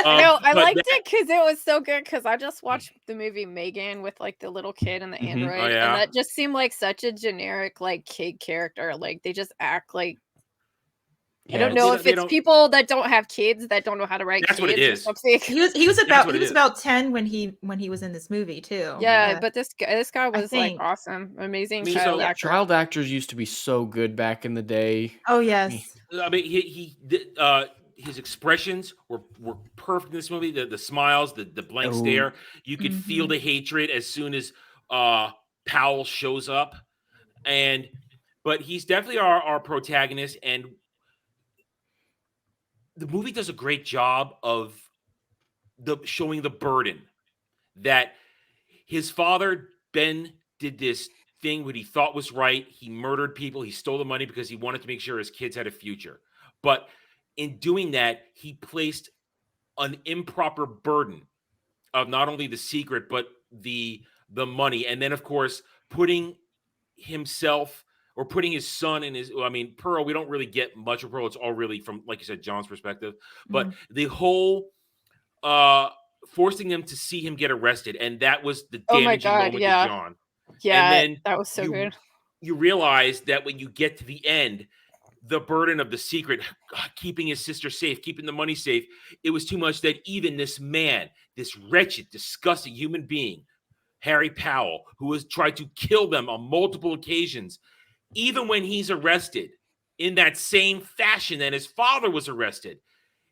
I liked it because it was so good. Because I just watched the movie Megan with like the little kid and the android, and that just seemed like such a generic like kid character. Like they just act like. I don't know if it's people that don't have kids that don't know how to write. That's kids what it is. He was about 10 when he was in this movie too. Yeah, but this guy was like awesome, amazing child actor. Child actors used to be so good back in the day. Oh yes. I mean, he his expressions were perfect in this movie. The smiles, the blank stare. You could feel the hatred as soon as Powell shows up. But he's definitely our protagonist, and the movie does a great job of showing the burden that his father, Ben, did this thing what he thought was right. He murdered people. He stole the money because he wanted to make sure his kids had a future. But in doing that, he placed an improper burden of not only the secret, but the money. And then, of course, putting himself or putting his son in his, I mean, Pearl, we don't really get much of Pearl. It's all really from, like you said, John's perspective. But the whole forcing them to see him get arrested. And that was the damaging moment to John. Yeah, and then that was so good. You realize that when you get to the end, the burden of the secret, keeping his sister safe, keeping the money safe, it was too much that even this man, this wretched, disgusting human being, Harry Powell, who has tried to kill them on multiple occasions, even when he's arrested in that same fashion that his father was arrested,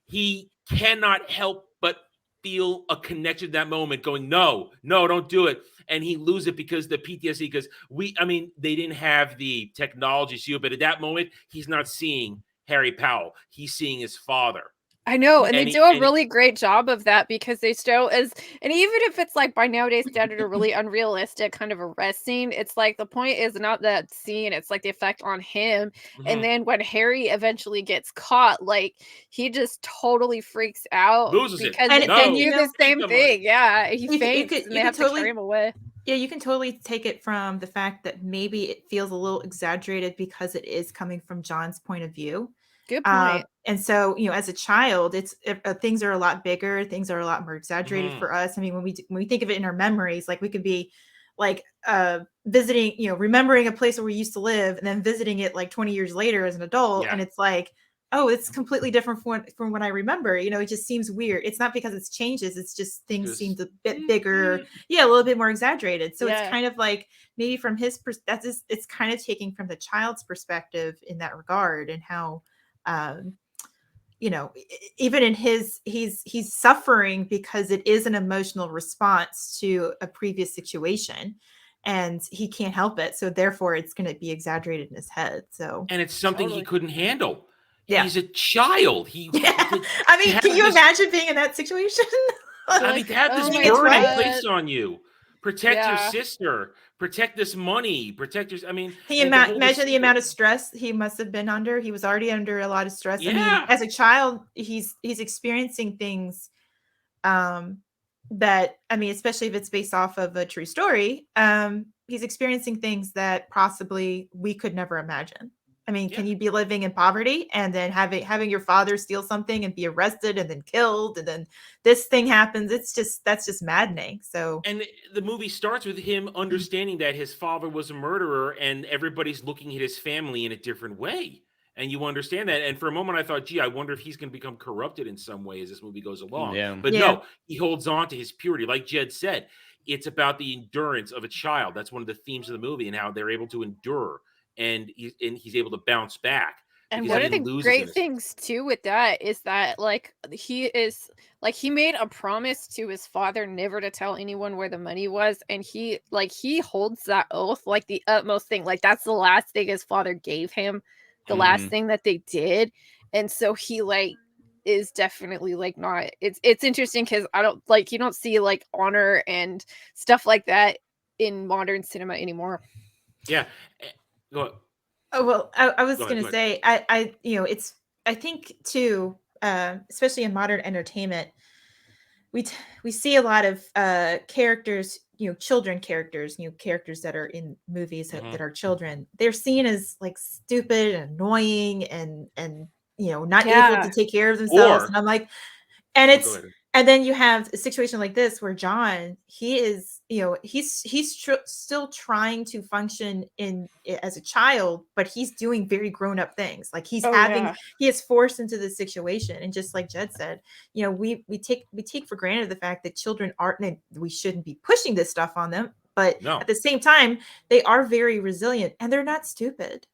he cannot help but feel a connection to that moment going, no, don't do it. And he loses it because the PTSD, because they didn't have the technology to see it, but at that moment, he's not seeing Harry Powell. He's seeing his father. I know, and they do a really great job of that because they show and even if it's like by nowadays standard a really unrealistic kind of arrest scene, it's like the point is not that scene, it's like the effect on him. And then when Harry eventually gets caught, like he just totally freaks out, loses because it. they do the same thing. Yeah, he faints and they have to carry him away. Yeah, you can totally take it from the fact that maybe it feels a little exaggerated because it is coming from John's point of view. Good point. And so, as a child, things are a lot bigger. Things are a lot more exaggerated for us. I mean, when we think of it in our memories, like we could be like visiting, remembering a place where we used to live and then visiting it like 20 years later as an adult. Yeah. And it's like, oh, it's completely different from what I remember. It just seems weird. It's not because it's changes. It's just things seem a bit bigger. Yeah, a little bit more exaggerated. So it's kind of like maybe from his perspective, it's kind of taking from the child's perspective in that regard, and how, even in he's suffering because it is an emotional response to a previous situation, and he can't help it. So therefore it's going to be exaggerated in his head. And it's something he couldn't handle. Yeah. He's a child. I mean, can you imagine being in that situation? To have this burden placed on you. Protect your sister. Protect this money. Protect your. Can you imagine the amount of stress he must have been under? He was already under a lot of stress. Yeah. As a child, he's experiencing things that, especially if it's based off of a true story, he's experiencing things that possibly we could never imagine. Can you be living in poverty and then having your father steal something and be arrested and then killed, and then this thing happens? That's just maddening. So, and the movie starts with him understanding that his father was a murderer, and everybody's looking at his family in a different way. And you understand that. And for a moment, I thought, gee, I wonder if he's going to become corrupted in some way as this movie goes along. Yeah. But no, he holds on to his purity. Like Jed said, it's about the endurance of a child. That's one of the themes of the movie, and how they're able to endure. And he's able to bounce back. And one of the great things too with that is that he made a promise to his father never to tell anyone where the money was, and he holds that oath like the utmost thing. Like that's the last thing his father gave him, the last thing that they did. And so he is definitely not. It's interesting because you don't see honor and stuff like that in modern cinema anymore. Yeah. Go ahead. Oh, well, I was going to say, I think too, especially in modern entertainment, we see a lot of characters, children characters, characters that are in movies that are children. They're seen as stupid and annoying and not able to take care of themselves. And I'm like, and it's. And then you have a situation like this where John, he is, he's still trying to function as a child, but he's doing very grown up things. Like he is forced into this situation. And just like Jed said, we take for granted the fact that children aren't, and we shouldn't be pushing this stuff on them. But at the same time, they are very resilient and they're not stupid.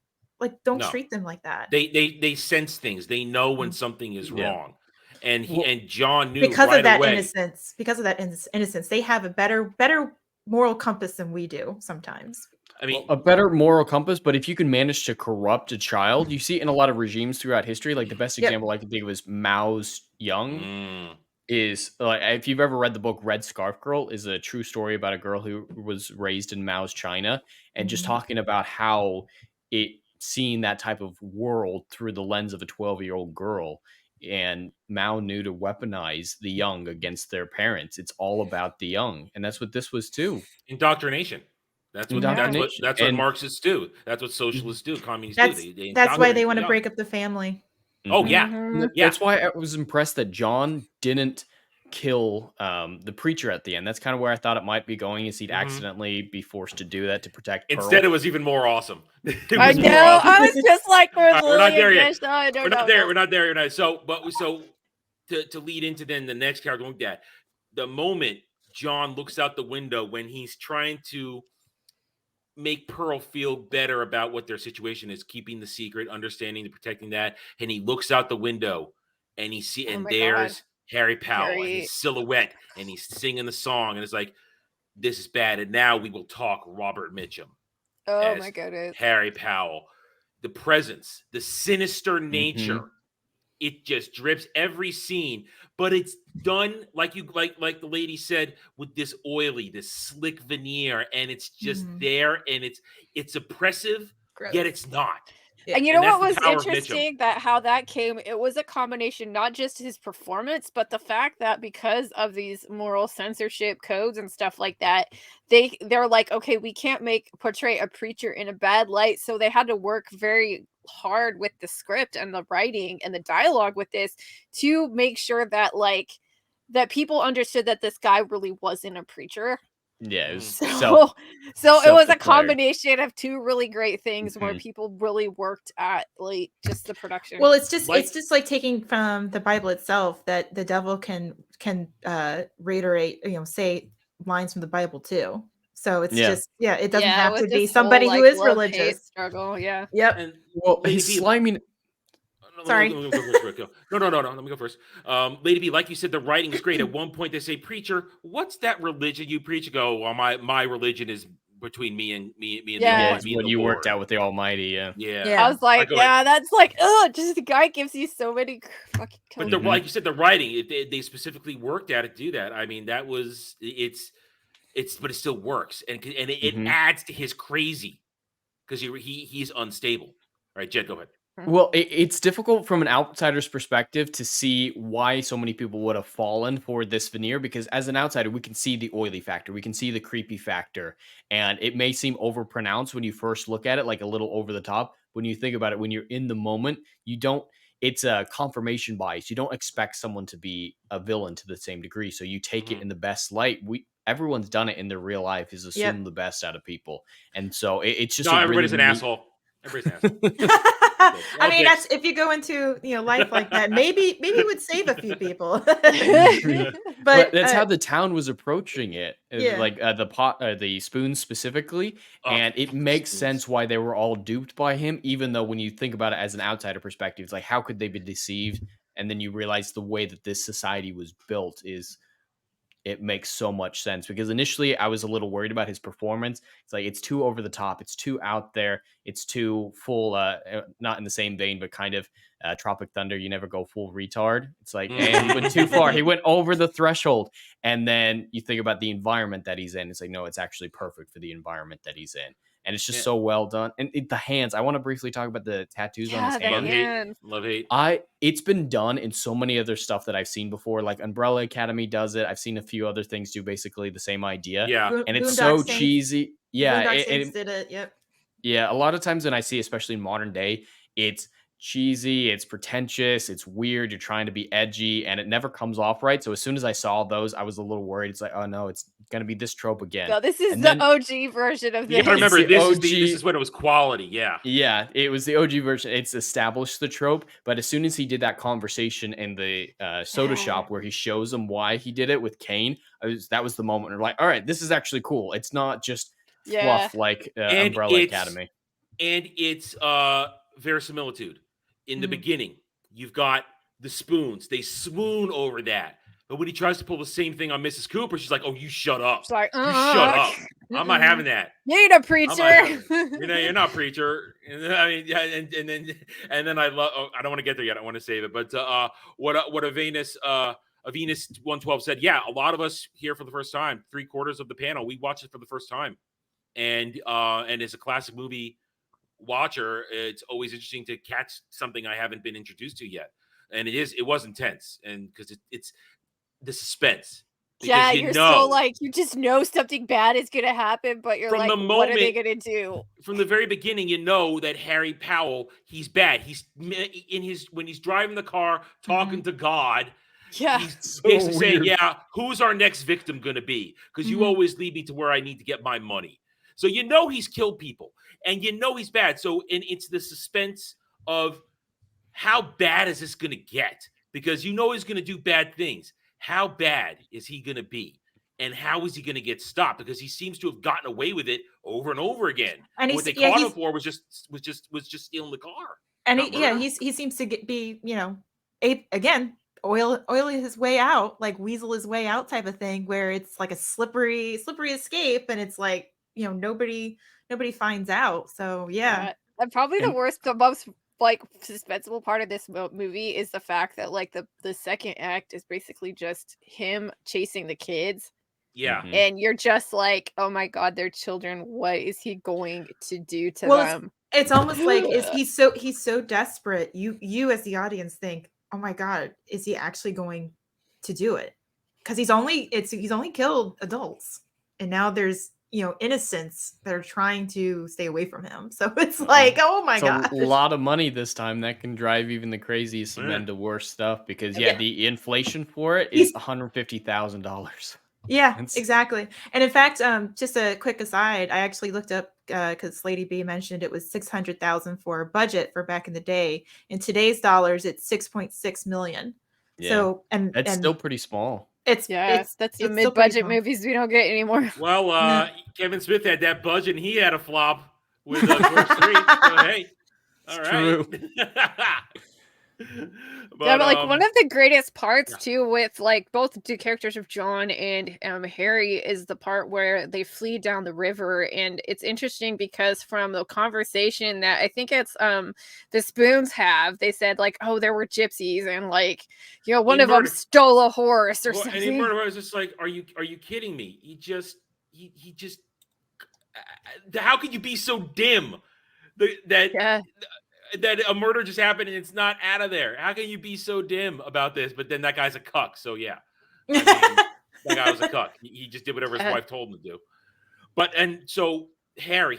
don't No. treat them like that. They sense things. They know when something is wrong. And John knew because right of that away. innocence. Because of that innocence, they have a better moral compass than we do sometimes. I mean, a better moral compass, but if you can manage to corrupt a child, you see it in a lot of regimes throughout history. Like the best example I can think of is Mao's young. Is like if you've ever read the book Red Scarf Girl, is a true story about a girl who was raised in Mao's China, and just talking about how it seeing that type of world through the lens of a 12-year-old girl. And Mao knew to weaponize the young against their parents. It's all about the young, and that's what this was too. Indoctrination. That's what Marxists do. That's what socialists do. Communists do. That's why they want to break up the family. Oh yeah. That's why I was impressed that John didn't kill the preacher at the end. That's kind of where I thought it might be going, is he'd accidentally be forced to do that to protect Pearl. Instead, it was even more awesome. I know. I was just like, we're not there yet. We're not there. So to lead into then the next character, that the moment John looks out the window when he's trying to make Pearl feel better about what their situation is, keeping the secret, understanding, protecting that, and he looks out the window and there's Harry Powell and his silhouette, and he's singing the song, and it's like, this is bad. And now we will talk Robert Mitchum. Oh my goodness. Harry Powell. The presence, the sinister nature. It just drips every scene, but it's done like the lady said, with this slick veneer, and it's just there, and it's oppressive, yet it's not. And you know what was interesting, that how that came, it was a combination, not just his performance, but the fact that because of these moral censorship codes and stuff like that, they're like, okay, we can't portray a preacher in a bad light. So they had to work very hard with the script and the writing and the dialogue with this to make sure that that people understood that this guy really wasn't a preacher. Yeah, it was so it was a combination of two really great things where people really worked at just the production. Well, it's just like taking from the Bible itself that the devil can reiterate, say lines from the Bible too. So it's it doesn't have to be somebody who is religious. Struggle, yeah. Yep. And his slimy. Sorry. No. Let me go first. Lady B, like you said, the writing is great. At one point, they say, "Preacher, what's that religion you preach?" You go, "Well, my religion is between me and the Almighty." Yeah, what you worked out with the Almighty. Yeah. I was like, that's like, just the guy gives you so many fucking. But like you said, the writing, they specifically worked at it to do that. I mean, that was but it still works, and it adds to his crazy because he's unstable. All right, Jed, go ahead. Well, it's difficult from an outsider's perspective to see why so many people would have fallen for this veneer, because as an outsider, we can see the oily factor, we can see the creepy factor, and it may seem overpronounced when you first look at it, like a little over the top. When you think about it, when you're in the moment, it's a confirmation bias. You don't expect someone to be a villain to the same degree, so you take it in the best light. Everyone's done it in their real life, is assume the best out of people, and so it's just everybody's an asshole. Everybody's an asshole. I mean, that's if you go into life like that, maybe it would save a few people. but that's how the town was approaching it, like the spoons specifically, and it makes sense why they were all duped by him. Even though when you think about it as an outsider perspective, it's like, how could they be deceived? And then you realize the way that this society was built it makes so much sense, because initially I was a little worried about his performance. It's like, it's too over the top. It's too out there. It's too full, not in the same vein, but kind of Tropic Thunder. You never go full retard. It's like, and he went too far. He went over the threshold. And then you think about the environment that he's in. It's like, no, it's actually perfect for the environment that he's in. And it's just so well done. And the hands, I want to briefly talk about the tattoos on his hands. Love hate. It's been done in so many other stuff that I've seen before. Like Umbrella Academy does it. I've seen a few other things do basically the same idea. Yeah. And it's so cheesy. Yeah. It did it. Yep. Yeah. A lot of times when I see, especially in modern day, it's cheesy, it's pretentious, it's weird, you're trying to be edgy, and it never comes off right. So as soon as I saw those, I was a little worried. It's like, oh no, it's gonna be this trope again. No, this is the OG version of this. You gotta remember, this is when it was quality. Yeah, it was the OG version. It's established the trope, but as soon as he did that conversation in the soda shop where he shows him why he did it with Kane, that was the moment where like, all right, this is actually cool. It's not just fluff like Umbrella Academy. and it's verisimilitude. In the beginning, you've got the spoons. They swoon over that. But when he tries to pull the same thing on Mrs. Cooper, she's like, "Oh, you shut up! Like, You shut up! I'm not having that. You ain't a preacher. You're not preacher." And I mean, yeah, and then I love. Oh, I don't want to get there yet. I want to save it. But what Avenus 112 said. Yeah, a lot of us here for the first time. 3/4 of the panel, we watched it for the first time, and as a classic movie watcher, it's always interesting to catch something I haven't been introduced to yet. And it was intense, and because it's the suspense. Yeah, you're so like, you just know something bad is gonna happen, but you're like, what are they gonna do? From the very beginning, you know that Harry Powell, he's bad. He's when he's driving the car, talking to God. Yeah, he's basically saying, "Yeah, who's our next victim gonna be? Because you always lead me to where I need to get my money." So you know he's killed people, and you know he's bad. So it's the suspense of how bad is this gonna get? Because you know he's gonna do bad things. How bad is he going to be? And how is he going to get stopped? Because he seems to have gotten away with it over and over again. And what they caught him for was just stealing the car. And he seems to be, again, oil his way out, like weasel his way out type of thing, where it's like a slippery escape, and it's like, nobody finds out. So yeah. And probably the most like suspenseful part of this movie is the fact that like the second act is basically just him chasing the kids. Yeah. And you're just like, oh my God, they're children. What is he going to do to them? It's almost like he's so desperate. You as the audience think, oh my God, is he actually going to do it? Because he's only killed adults, and now there's innocents that are trying to stay away from him. So it's like, oh my God, a lot of money this time that can drive even the craziest men to worse stuff. Because the inflation for it is $150,000. Yeah, exactly. And in fact, just a quick aside, I actually looked up because Lady B mentioned it was $600,000 for a budget for back in the day. In today's dollars, it's $6.6 million. Yeah. So that's still pretty small. That's the mid-budget movies we don't get anymore. Well, Kevin Smith had that budget, and he had a flop with George 3. So hey, all right. But like one of the greatest parts too, with like both the characters of John and Harry, is the part where they flee down the river. And it's interesting because from the conversation that I think it's the Spoons have, they said like, oh, there were gypsies, and like, one of them stole a horse or something. And he murdered. I was just like, are you kidding me? He just how could you be so dim that a murder just happened and it's not out of there? How can you be so dim about this? But then that guy's a cuck, so yeah. I mean, that guy was a cuck. He just did whatever his wife told him to do. And so Harry,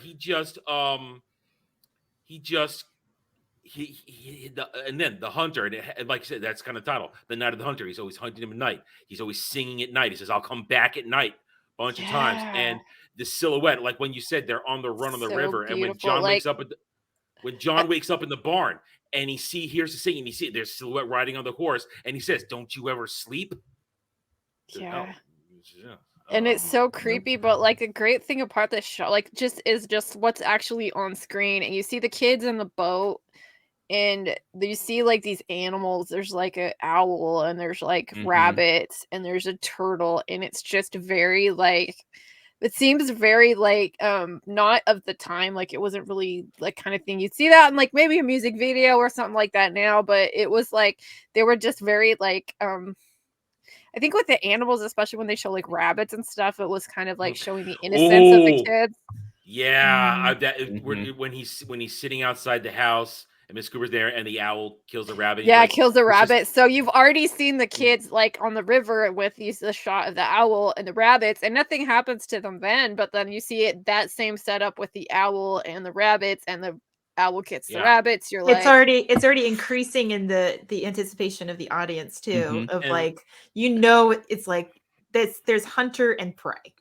and then the hunter, and like you said, that's kind of the title, The Night of the Hunter. He's always hunting him at night. He's always singing at night. He says, "I'll come back at night," a bunch of times. And the silhouette, like when you said, they're on the run on the river, and when John wakes up wakes up in the barn and hears the singing, there's silhouette riding on the horse, and he says, "Don't you ever sleep?" Yeah. And it's so creepy, but like the great thing about this show, like is what's actually on screen. And you see the kids in the boat, and you see like these animals. There's like an owl, and there's like rabbits, and there's a turtle, and it's just very like, it seems very like not of the time, like it wasn't really like kind of thing you'd see that in like maybe a music video or something like that now, but it was like they were just very like I think with the animals, especially when they show like rabbits and stuff, it was kind of like showing the innocence of the kids. Yeah, when he's sitting outside the house and Miss Cooper's there, and the owl kills the rabbit. Yeah, kills the rabbit. So you've already seen the kids like on the river with the shot of the owl and the rabbits, and nothing happens to them then. But then you see that same setup with the owl and the rabbits, and the owl gets the rabbits. You're like, it's already increasing in the anticipation of the audience too. Of like, it's like there's hunter and prey,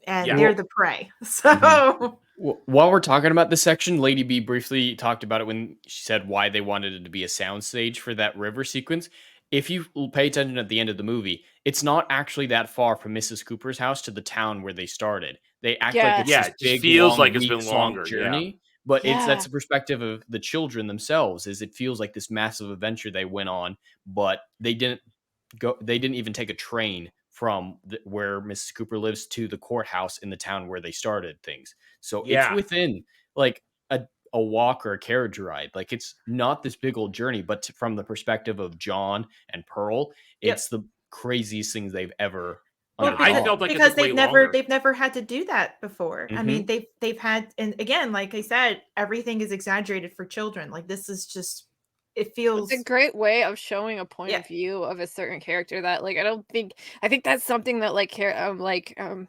and they're the prey. So. While we're talking about this section, Lady B briefly talked about it when she said why they wanted it to be a soundstage for that river sequence. If you pay attention at the end of the movie, it's not actually that far from Mrs. Cooper's house to the town where they started. They act like it's this big, feels long, like it's been longer journey. But that's the perspective of the children themselves. Is it feels like this massive adventure they went on, but they didn't even take a train from where Mrs. Cooper lives to the courthouse in the town where they started things. So it's within like a walk or a carriage ride. Like it's not this big old journey, but from the perspective of John and Pearl, it's the craziest things they've ever. Well, I felt like because they've never had to do that before. I mean, they've had, and again, like I said, everything is exaggerated for children. Like this is just, it feels it's a great way of showing a point of view of a certain character that like I think that's something that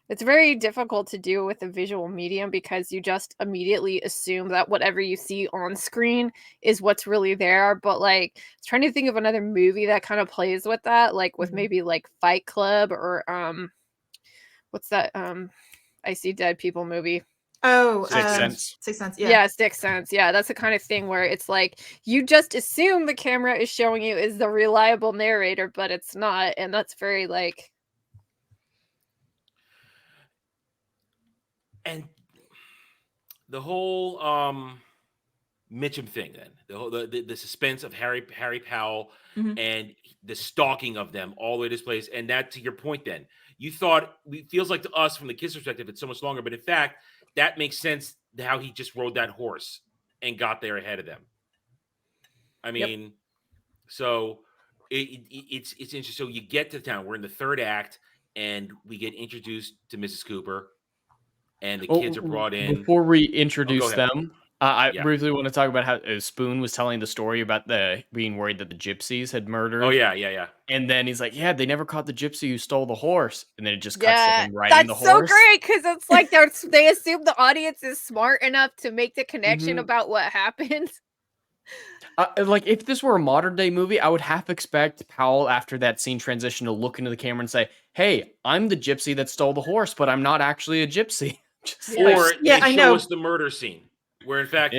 it's very difficult to do with a visual medium because you just immediately assume that whatever you see on screen is what's really there. But like, I was trying to think of another movie that kind of plays with that, like with maybe like Fight Club or what's that I See Dead People movie? Oh, Sixth Sense. Sixth Sense. Yeah, Sixth Sense. Yeah, that's the kind of thing where it's like you just assume the camera is showing you is the reliable narrator, but it's not, and that's very like. And the whole Mitchum thing, then the suspense of Harry Powell and the stalking of them all the way to this place, and that, to your point, then you thought it feels like to us from the kid's perspective it's so much longer, but in fact that makes sense how he just rode that horse and got there ahead of them. I mean, so it's interesting. So you get to town. We're in the third act, and we get introduced to Mrs. Cooper. And the kids are brought in. Before we introduce them, I briefly want to talk about how Spoon was telling the story about being worried that the gypsies had murdered. Oh, yeah. And then he's like, they never caught the gypsy who stole the horse. And then it just cuts to him riding the horse. That's so great because it's like they assume the audience is smart enough to make the connection about what happened. Like if this were a modern day movie, I would half expect Powell after that scene transition to look into the camera and say, "Hey, I'm the gypsy that stole the horse, but I'm not actually a gypsy." Or they show us the murder scene where in fact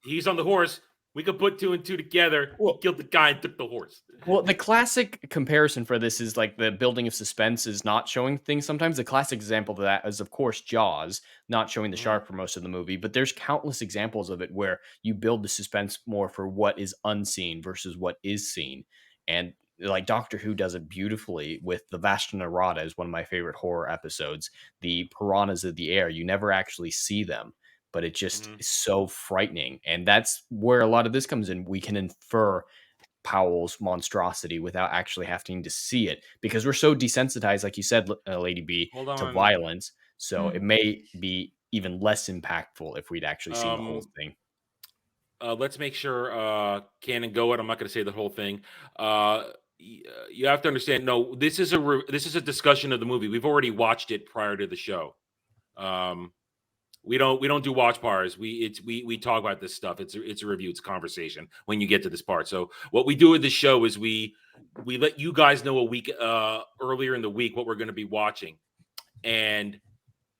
he's on the horse. We could put 2 and 2 together. He killed the guy and took the horse. Well, the classic comparison for this is like the building of suspense is not showing things sometimes. The classic example of that is, of course, Jaws, not showing the shark for most of the movie. But there's countless examples of it where you build the suspense more for what is unseen versus what is seen. And like Doctor Who does it beautifully with the Vashta Nerada is one of my favorite horror episodes. The piranhas of the air, you never actually see them, but it just is so frightening. And that's where a lot of this comes in. We can infer Powell's monstrosity without actually having to see it because we're so desensitized, like you said, Lady B, to violence. So it may be even less impactful if we'd actually seen the whole thing. Let's make sure Cannon go it. I'm not going to say the whole thing. You have to understand. No, this is a discussion of the movie. We've already watched it prior to the show. We don't do watch parties. We talk about this stuff. It's a review. It's a conversation when you get to this part. So what we do with the show is we let you guys know a week earlier in the week what we're going to be watching, and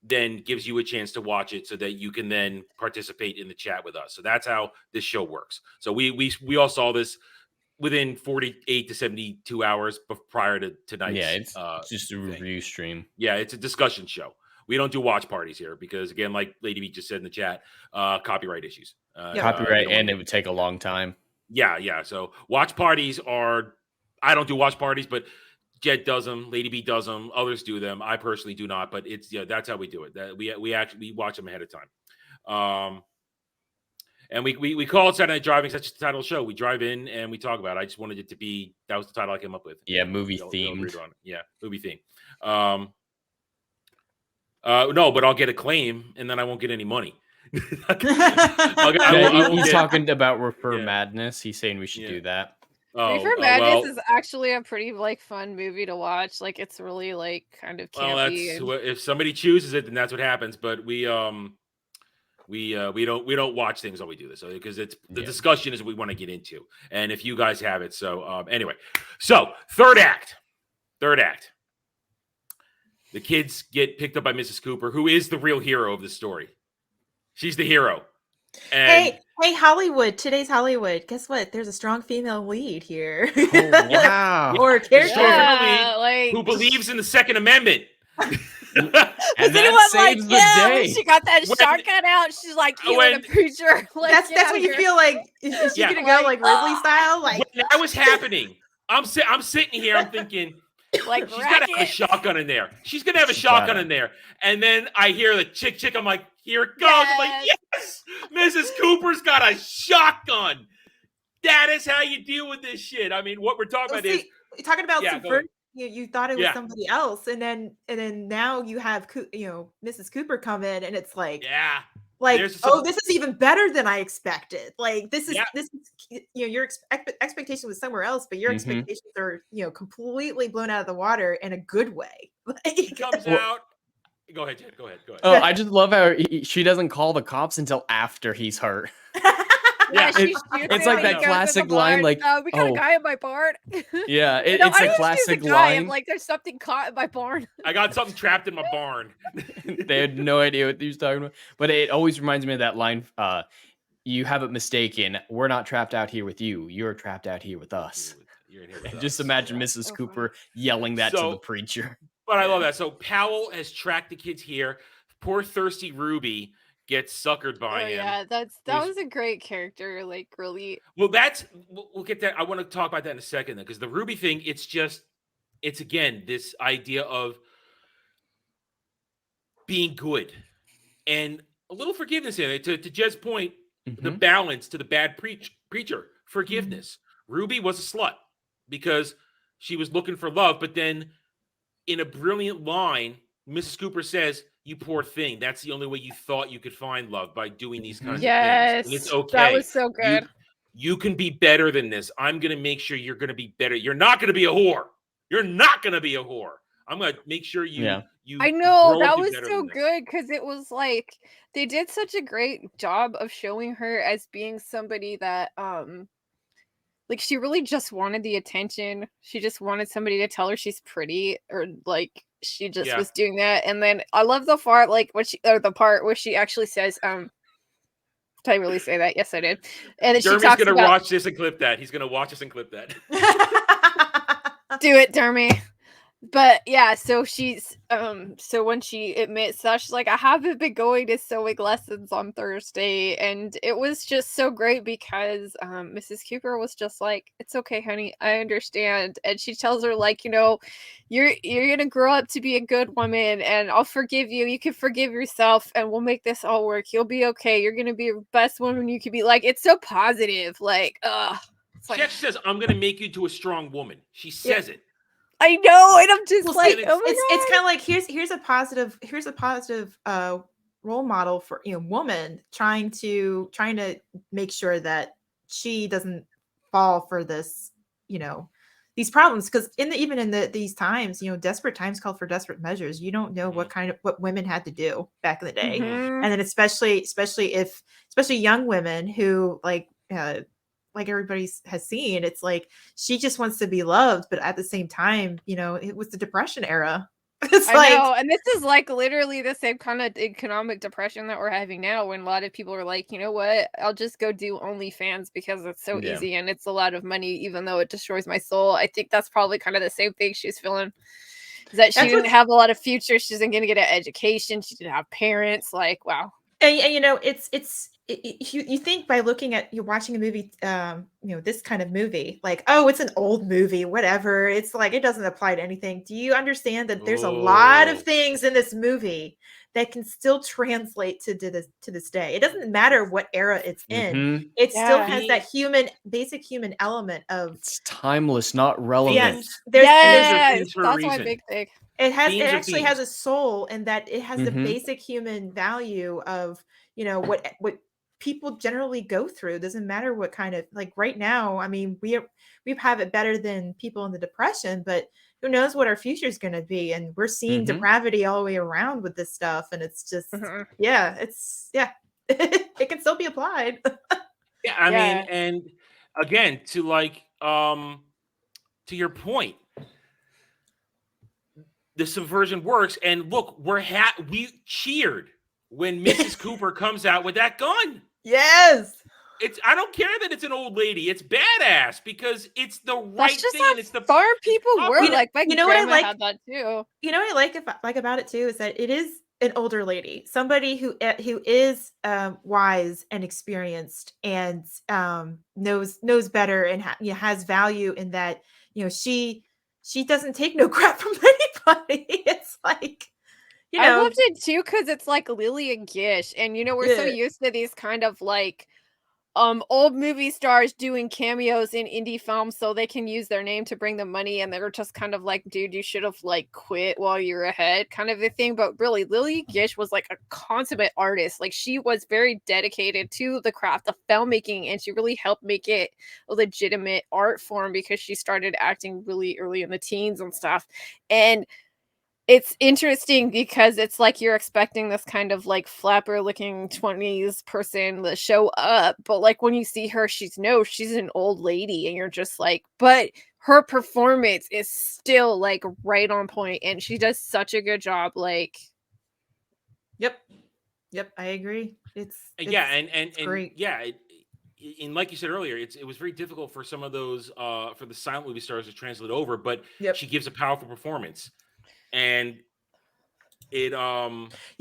then gives you a chance to watch it so that you can then participate in the chat with us. So that's how this show works. So we all saw this within 48 to 72 hours prior to tonight's. Yeah, it's just a review stream. Yeah, it's a discussion show. We don't do watch parties here because, again, like Lady B just said in the chat, copyright issues. Copyright, and it would take a long time. Yeah. So watch parties I don't do watch parties, but Jed does them, Lady B does them, others do them. I personally do not, but that's how we do it. That we watch them ahead of time. And we call it Saturday Night Driving, such a title show. We drive in and we talk about it. I just wanted it to be, that was the title I came up with. Yeah, movie themed. Yeah, movie theme. No, but I'll get a claim and then I won't get any money. He's talking about Refer Madness. He's saying we should do that. Reefer Madness is actually a pretty fun movie to watch. Like it's really kind of campy. Well, if somebody chooses it, then that's what happens. But we don't watch things while we do this, because it's the discussion is what we want to get into, and if you guys have it. So anyway, so third act. The kids get picked up by Mrs. Cooper, who is the real hero of the story. She's the hero. And Hey, Hollywood. Today's Hollywood. Guess what? There's a strong female lead here. Oh, wow. Or character who believes in the Second Amendment. And Does anyone like, yeah, when she got that shotgun out, she's like, killing the preacher. Like, That's when you feel like, is she gonna go like Ridley style? Like when that was happening, I'm sitting here, I'm thinking, like she's gonna have a shotgun in there. She's gonna have a shotgun in there. And then I hear the chick. I'm like, here it goes. I'm like, yes, Mrs. Cooper's got a shotgun. That is how you deal with this shit. I mean, what we're talking about is talking about subverting. You thought it was somebody else, and then now you have Mrs. Cooper come in, and it's like this is even better than I expected. Like this is your expectation was somewhere else, but your expectations are completely blown out of the water in a good way. He comes out. Go ahead, Ted. Go ahead. Oh, I just love how she doesn't call the cops until after he's hurt. Yeah, it's like that classic line, like, we got a guy in my barn. Yeah, it's a classic line. I'm like, there's something caught in my barn. I got something trapped in my barn. They had no idea what he was talking about. But it always reminds me of that line, you have it mistaken. We're not trapped out here with you. You're trapped out here with us. You're in here with Just us. imagine Mrs. Cooper yelling that to the preacher. But I love that. So Powell has tracked the kids here. Poor thirsty Ruby gets suckered by him. Yeah, that was a great character. Like, really. Well, we'll get that. I want to talk about that in a second, because the Ruby thing, it's again this idea of being good and a little forgiveness in it. To Jed's point, the balance to the bad preacher, forgiveness. Ruby was a slut because she was looking for love, but then in a brilliant line, Mrs. Cooper says, "You poor thing. That's the only way you thought you could find love, by doing these kinds of things. Yes, And it's okay. that was so good. You can be better than this. I'm going to make sure you're going to be better. You're not going to be a whore. You're not going to be a whore. I'm going to make sure you I know, grow that up to was better so than this." good, because it was like they did such a great job of showing her as being somebody that like, she really just wanted the attention. She just wanted somebody to tell her she's pretty, or like she just was doing that. And then I love the part the part where she actually says, did I really say that? Yes, I did. And then Jeremy's she talks going to about, watch this and clip that. He's going to watch this and clip that. do it, Jeremy. But yeah, so she's so when she admits that, she's like, I haven't been going to sewing lessons on Thursday, and it was just so great because Mrs. Cooper was just like, it's okay, honey, I understand. And she tells her, like, you're gonna grow up to be a good woman, and I'll forgive you. You can forgive yourself, and we'll make this all work. You'll be okay. You're gonna be the best woman you can be. Like, it's so positive. Like, She actually says, I'm going to make you to a strong woman. She says it. I know, and I'm just like, it's kind of like here's a positive role model for woman trying to make sure that she doesn't fall for this these problems, because even in these times, desperate times call for desperate measures. You don't know what women had to do back in the day, and then especially young women who like everybody has seen, it's like she just wants to be loved, but at the same time, it was the Depression era. It's I know, and this is like literally the same kind of economic depression that we're having now, when a lot of people are like, you know what, I'll just go do OnlyFans because it's so easy and it's a lot of money, even though it destroys my soul. I think that's probably kind of the same thing she's feeling, is that she didn't have a lot of future. She isn't going to get an education. She didn't have parents. Like, wow. And you think by you're watching a movie, this kind of movie, like, oh, it's an old movie, whatever. It's like, it doesn't apply to anything. Do you understand that there's a lot of things in this movie that can still translate to this day? It doesn't matter what era it's in. It still has that basic human element of it's timeless, not relevant. Yes, that's my big thing. It actually has a soul, and that it has the basic human value of what people generally go through. It doesn't matter what kind of, like, right now, I mean, we have it better than people in the Depression, but who knows what our future is going to be? And we're seeing depravity all the way around with this stuff, and it's just it can still be applied. I mean, and again, to your point, the subversion works. And look, we cheered when Mrs. Cooper comes out with that gun. Yes. I don't care that it's an old lady. It's badass because it's the right That's just thing. how And it's the farm people were. Like my you know what I grandma like? had that too. You know what I like about it too is that it is an older lady, somebody who is wise and experienced and knows better and has value in that. She doesn't take no crap from anybody. It's like, I loved it too because it's like Lillian Gish, and we're so used to these kind of like old movie stars doing cameos in indie films so they can use their name to bring them money, and they're just kind of like, dude, you should have like quit while you're ahead kind of a thing. But really, Lillian Gish was like a consummate artist. Like, she was very dedicated to the craft of filmmaking, and she really helped make it a legitimate art form because she started acting really early in the teens and stuff. And it's interesting because it's like you're expecting this kind of like flapper looking 20s person to show up, but like when you see her, she's an old lady, and you're just like, but her performance is still like right on point, and she does such a good job. Like, yep, I agree. It's great. Yeah. And like you said earlier, it was very difficult for some of those for the silent movie stars to translate over, but she gives a powerful performance. And it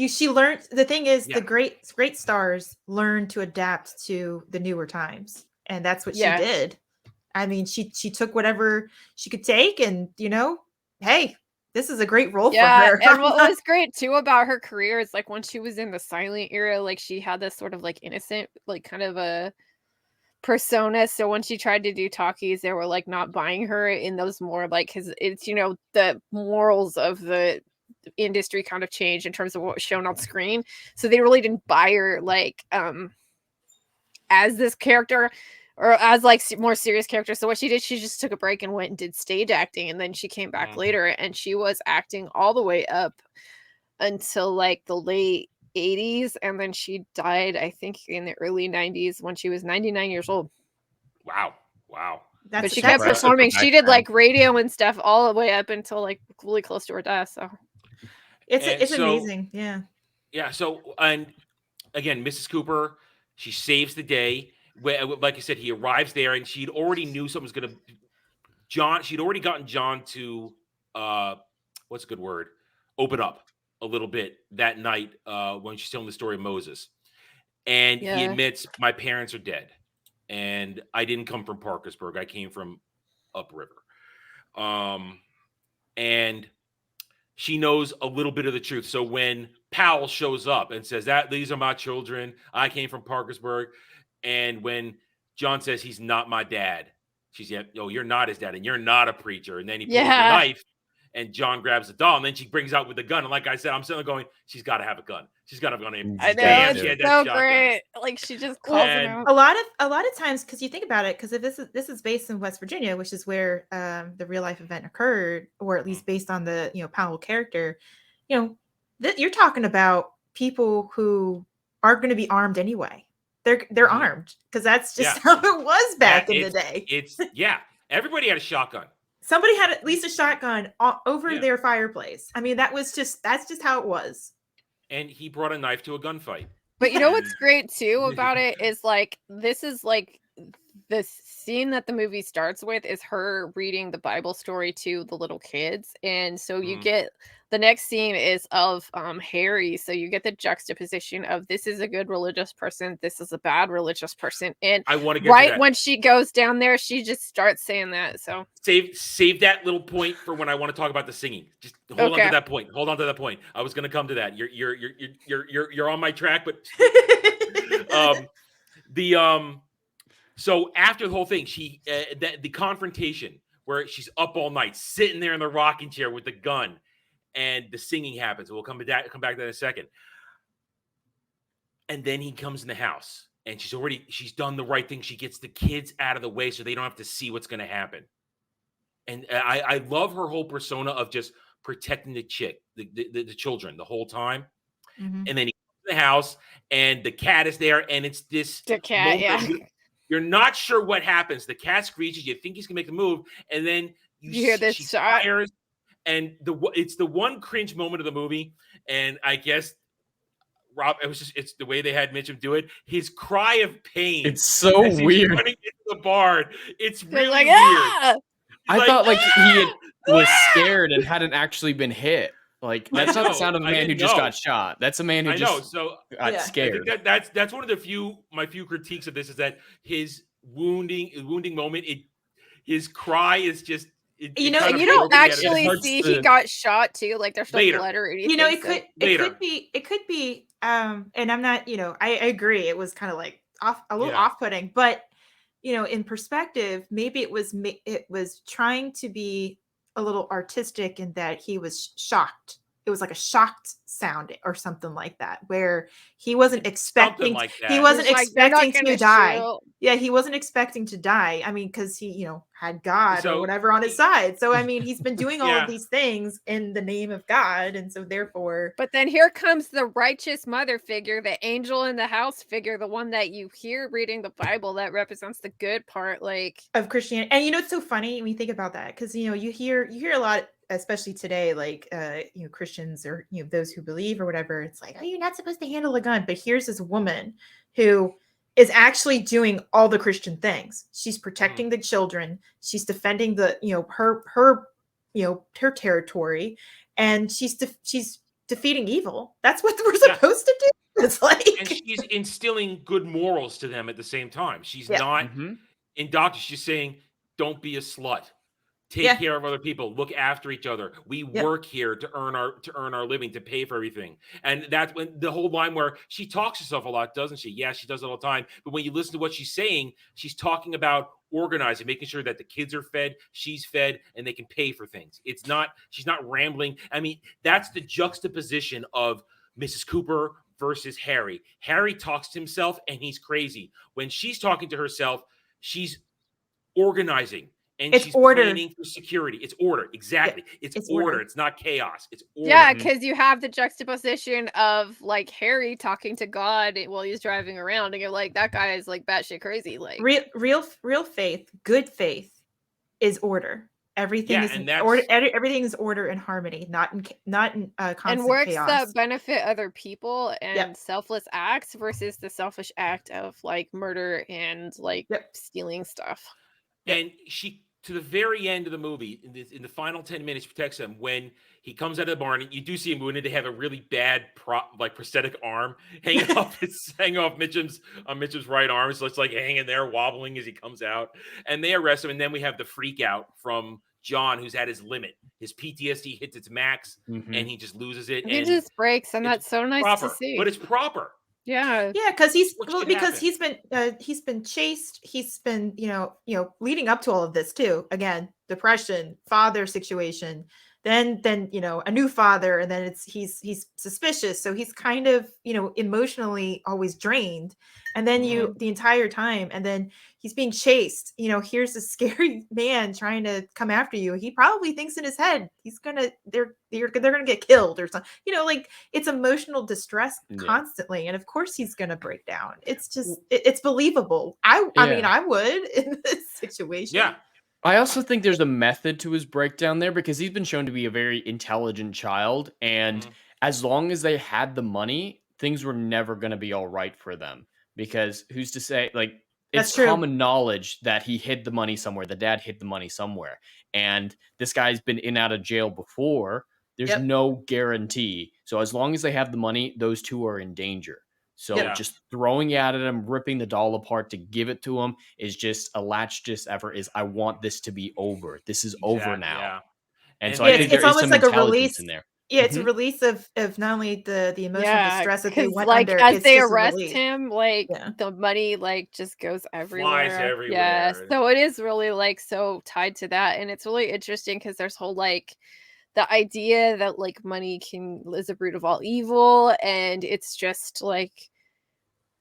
she learned. The thing is, the great stars learn to adapt to the newer times, and that's what she did. I mean, she took whatever she could take, and hey, this is a great role for her. And what was great too about her career is like when she was in the silent era, like she had this sort of like innocent, like kind of a persona. So when she tried to do talkies, they were like not buying her in those more like, because it's the morals of the industry kind of changed in terms of what was shown on screen, so they really didn't buy her like as this character or as like more serious character. So what she did, she just took a break and went and did stage acting, and then she came back later, and she was acting all the way up until like the late 80s, and then she died, I think, in the early 90s when she was 99 years old. Wow. But she kept performing. She did like radio and stuff all the way up until like really close to her death. So it's amazing. Yeah. So, and again, Mrs. Cooper, she saves the day. Like I said, he arrives there, and she'd already knew something was going to. She'd already gotten John to what's a good word? Open up a little bit that night when she's telling the story of Moses. And he admits, my parents are dead. And I didn't come from Parkersburg. I came from upriver. And she knows a little bit of the truth. So when Powell shows up and says that these are my children, I came from Parkersburg. And when John says he's not my dad, she's you're not his dad, and you're not a preacher. And then he pulls the knife. And John grabs the doll, and then she brings out with the gun. And like I said, I'm sitting there going, she's got to have a gun. She's got to have a gun. I know, it's so great. Like, she just calls him out. A lot of times, because you think about it, because if this is based in West Virginia, which is where the real life event occurred, or at least based on the Powell character, you're talking about people who are going to be armed anyway. They're armed because that's just how it was back in the day. Everybody had a shotgun. Somebody had at least a shotgun over their fireplace. I mean, that's just how it was. And he brought a knife to a gunfight. But what's great too about it is like, this is like the scene that the movie starts with is her reading the Bible story to the little kids. And so you get the next scene is of Harry. So you get the juxtaposition of this is a good religious person, this is a bad religious person. And I want to get right to that. when she goes down there, she just starts saying that. So save that little point for when I want to talk about the singing. Just hold on to that point. Hold on to that point. I was going to come to that. You're on my track, but so after the whole thing, the confrontation where she's up all night, sitting there in the rocking chair with the gun, and the singing happens. We'll come back to that in a second. And then he comes in the house, and she's done the right thing. She gets the kids out of the way so they don't have to see what's going to happen. And I love her whole persona of just protecting the children the whole time. Mm-hmm. And then he comes in the house, and the cat is there, and it's the cat. You're not sure what happens. The cat screeches. You think he's gonna make the move, and then you hear this shot. And it's the one cringe moment of the movie. And I guess Rob, it's the way they had Mitchum do it. His cry of pain. It's so as he's weird. running into the barn. It's really like, weird. ah! I thought like he was scared and hadn't actually been hit. Like that's not the sound of a man who just got shot. That's a man who just got scared. I think that's one of my few critiques of this is that his wounding moment. His cry is just. You don't actually see he got shot too. Like there's no blood or anything. It could be. And I'm not. I agree. It was kind of like a little off-putting, but in perspective, maybe it was trying to be a little artistic in that he was shocked. It was like a shocked sound or something like that, where he wasn't expecting he wasn't expecting to die. Yeah, he wasn't expecting to die. I mean, because he, had God or whatever on his side. So I mean, he's been doing all of these things in the name of God, and so therefore. But then here comes the righteous mother figure, the angel in the house figure, the one that you hear reading the Bible that represents the good part, like of Christianity. And it's so funny when you think about that, because you hear a lot. Especially today, like Christians or those who believe or whatever, it's like, oh, you're not supposed to handle a gun. But here's this woman who is actually doing all the Christian things. She's protecting the children. She's defending the her territory, and she's defeating evil. That's what we're supposed to do. It's like, and she's instilling good morals to them at the same time. She's not indoctrinating. She's saying, "Don't be a slut. Take care of other people. Look after each other. We work here to earn our living, to pay for everything." And that's when the whole line where she talks herself a lot, doesn't she? Yeah, she does it all the time. But when you listen to what she's saying, she's talking about organizing, making sure that the kids are fed, she's fed, and they can pay for things. She's not rambling. I mean, that's the juxtaposition of Mrs. Cooper versus Harry. Harry talks to himself and he's crazy. When she's talking to herself, she's organizing. And she's planning for security. It's order. Exactly. It's order. It's not chaos. It's order. Yeah, because you have the juxtaposition of like Harry talking to God while he's driving around, and you're like, that guy is like batshit crazy. Like real faith, good faith is order. Everything is order. Everything is order and harmony, not in constant and works chaos. That benefit other people and selfless acts versus the selfish act of like murder and like stealing stuff. And she, to the very end of the movie, in the final 10 minutes, protects him when he comes out of the barn. And you do see him wounded. They have a really bad prosthetic arm hanging off Mitchum's right arm. So it's like hanging there, wobbling as he comes out. And they arrest him. And then we have the freak out from John, who's at his limit. His PTSD hits its max, and he just loses it. He just breaks, and that's so nice proper, to see. But it's proper. Yeah, because he's been chased. He's been leading up to all of this too. Again, depression, father situation, then a new father, and then he's suspicious. So he's kind of emotionally always drained, and then the entire time, and then he's being chased. Here's a scary man trying to come after you. He probably thinks in his head they're gonna get killed or something. Like it's emotional distress constantly, and of course he's gonna break down. It's just it's believable. I mean, I would in this situation. Yeah. I also think there's a method to his breakdown there, because he's been shown to be a very intelligent child, and as long as they had the money, things were never going to be all right for them. Because who's to say, like, it's common knowledge that he hid the money somewhere. The dad hid the money somewhere, and this guy's been in and out of jail before. There's no guarantee. So as long as they have the money, those two are in danger. So just throwing it at him, ripping the doll apart to give it to him is just a latch-just effort. I want this to be over. This is over now. Yeah. And so I think there is some intelligence in there. Yeah, it's a release of not only the emotional distress that they went like, under. As they arrest him, like the money like just goes everywhere. Flies everywhere. Yeah, so it is really like so tied to that, and it's really interesting because there's whole like the idea that like money is the root of all evil, and it's just like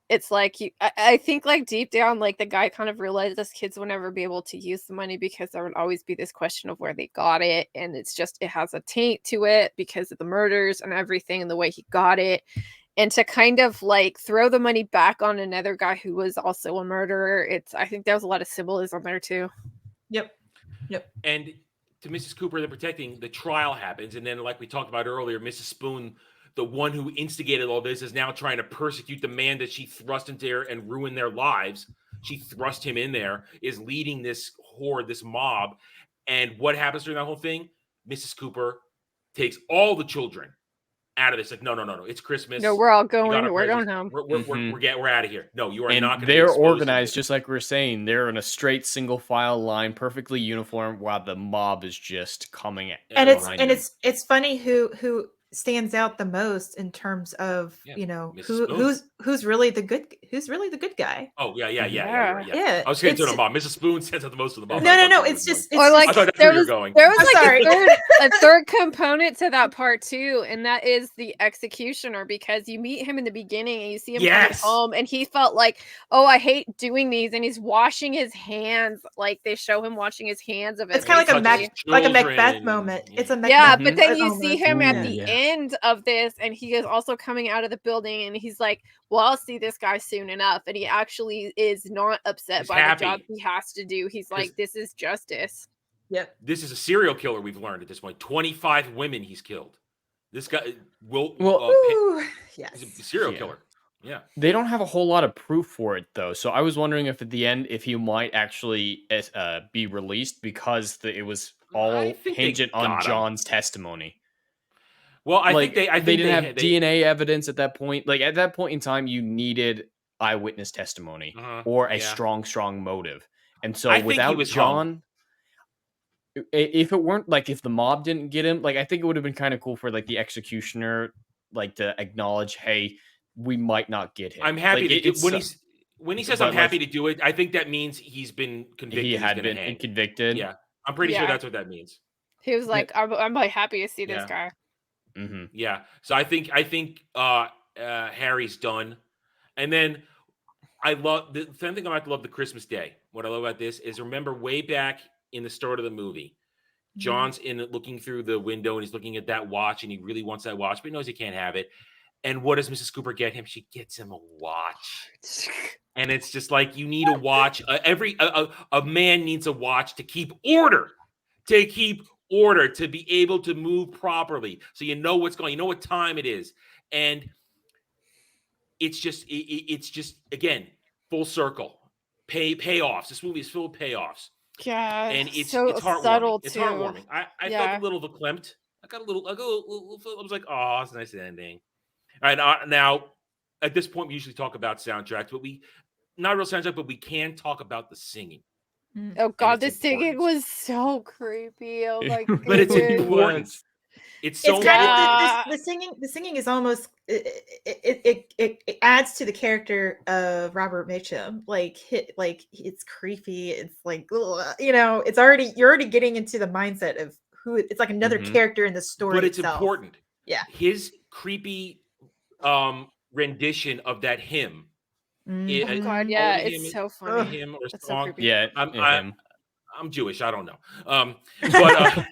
it's like I think like deep down like the guy kind of realized this kids will never be able to use the money because there would always be this question of where they got it, and it's just it has a taint to it because of the murders and everything and the way he got it, and to kind of like throw the money back on another guy who was also a murderer. I think there was a lot of symbolism there too. Yep. And to Mrs. Cooper, the protecting, the trial happens, and then like we talked about earlier, Mrs. Spoon the one who instigated all this, is now trying to persecute the man that she thrust into there and ruin their lives. She thrust him in there, is leading this horde, this mob. And what happens during that whole thing? Mrs. Cooper takes all the children out of this. Like, no. It's Christmas. No, we're all going. We're going home. We're out of here. No, you are not going to. They're organized, just like we're saying. They're in a straight single file line, perfectly uniform, while the mob is just coming. And it's funny who stands out the most in terms of who's really the good guy. Oh yeah. I was going to the mob. Mrs. Spoon stands out the most of the mob. No. It's just I thought that's where you're going. There was like a third component to that part too, and that is the executioner, because you meet him in the beginning and you see him coming home, and he felt like, oh, I hate doing these, and he's washing his hands. Like they show him washing his hands of it. It's kind of like a Macbeth moment. It's a Macbeth but then you see him at the end of this, and he is also coming out of the building, and he's like, well, I'll see this guy soon enough, and he actually is not upset by the job he has to do. He's like, this is justice. Yep. This is a serial killer, we've learned at this point. 25 women he's killed. This guy he's a serial killer. Yeah. They don't have a whole lot of proof for it, though. So I was wondering if at the end, if he might actually be released, because it was all hinged on John's testimony. Well, I think they didn't have DNA evidence at that point. Like at that point in time, you needed eyewitness testimony or a strong motive. And so without John, if it weren't like, if the mob didn't get him, like I think it would have been kind of cool for like the executioner, like to acknowledge, hey, we might not get him. I'm happy when he says I'm happy to do it. I think that means he's been convicted. He had been convicted. Yeah, I'm pretty sure that's what that means. He was like, I'm like happy to see this guy. Mm-hmm. Yeah, so I think Harry's done, and then I love the thing about the Christmas Day. What I love about this is, remember way back in the start of the movie, John's looking through the window and he's looking at that watch, and he really wants that watch, but he knows he can't have it. And what does Mrs. Cooper get him? She gets him a watch, and it's just like, you need a watch. A man needs a watch to keep order, to be able to move properly, so you know what's going, you know what time it is. And it's just again, full circle, payoffs. This movie is full of payoffs. Yeah, and it's heartwarming. Subtle it's heartwarming. I felt a little verklempt. I was like, oh, it's a nice ending. All right, now at this point we usually talk about soundtracks, but not real soundtrack, but we can talk about the singing. Oh God, the singing was so creepy. Oh my god! But it's important. It's kind of the singing is almost it adds to the character of Robert Mitchum. Like it's creepy. It's like, it's you're already getting into the mindset of who. It's like another character in the story. But it's itself. Important. Yeah, his creepy rendition of that hymn. Oh God, yeah, it's so funny. Hymn or That's song. So creepy. Yeah, I'm Jewish. I don't know. But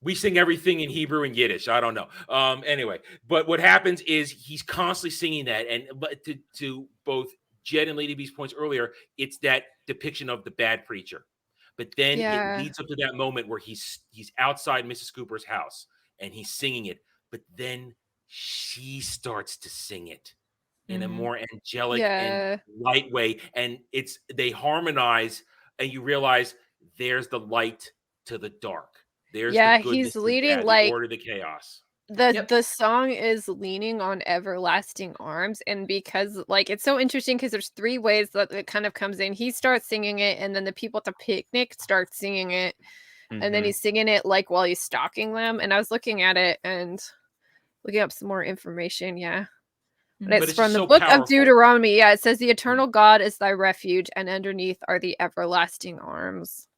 we sing everything in Hebrew and Yiddish. I don't know. Anyway, but what happens is he's constantly singing that, and to both Jed and Lady B's points earlier, it's that depiction of the bad preacher. But then it leads up to that moment where he's outside Mrs. Cooper's house and he's singing it, but then she starts to sing it in a more angelic and light way, and they harmonize, and you realize there's the light to the dark. There's the he's leading the order to chaos. The song is leaning on everlasting arms, and because it's so interesting because there's three ways that it kind of comes in. He starts singing it, and then the people at the picnic start singing it, and then he's singing it while he's stalking them. And I was looking at it and looking up some more information. But it's from the book of Deuteronomy. It says the eternal God is thy refuge, and underneath are the everlasting arms.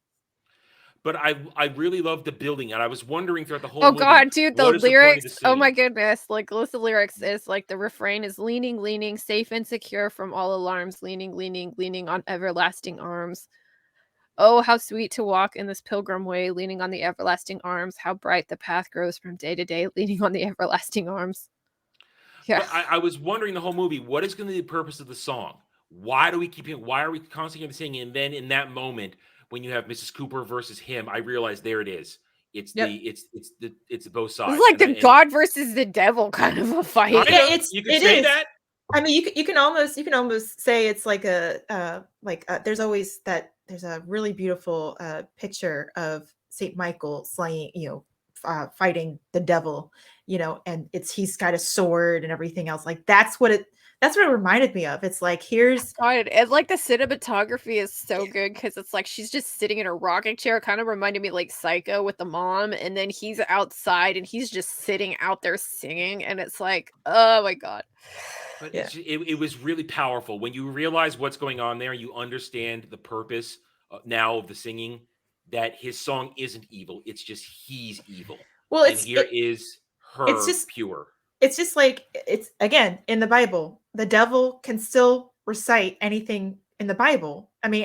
But I really love the building, and I was wondering throughout the whole movie, God, dude, the lyrics, oh my goodness, list of lyrics is the refrain is leaning, safe and secure from all alarms, leaning on everlasting arms. Oh, how sweet to walk in this pilgrim way, leaning on the everlasting arms. How bright the path grows from day to day, leaning on the everlasting arms. Yeah. But I was wondering the whole movie, what is going to be the purpose of the song? Why do we keep hearing? Why are we constantly singing? And then in that moment, when you have Mrs. Cooper versus him, I realized there it is. It's Yep. it's both sides. It's like the God versus the devil kind of a fight. Yeah, you could say that. I mean, you can almost say it's like there's always that there's a really beautiful picture of Saint Michael slaying, fighting the devil, and he's got a sword and everything else. Like that's what it reminded me of. It's like here's and like the cinematography is so good because it's like she's just sitting in a rocking chair. Kind of reminded me like Psycho with the mom, and then he's outside and he's just sitting out there singing, and it's like, oh my god. But it was really powerful when you realize what's going on there. You understand the purpose now of the singing. That his song isn't evil; it's just he's evil. Well, and here is her pure. It's just like it's again in the Bible. The devil can still recite anything in the Bible. I mean,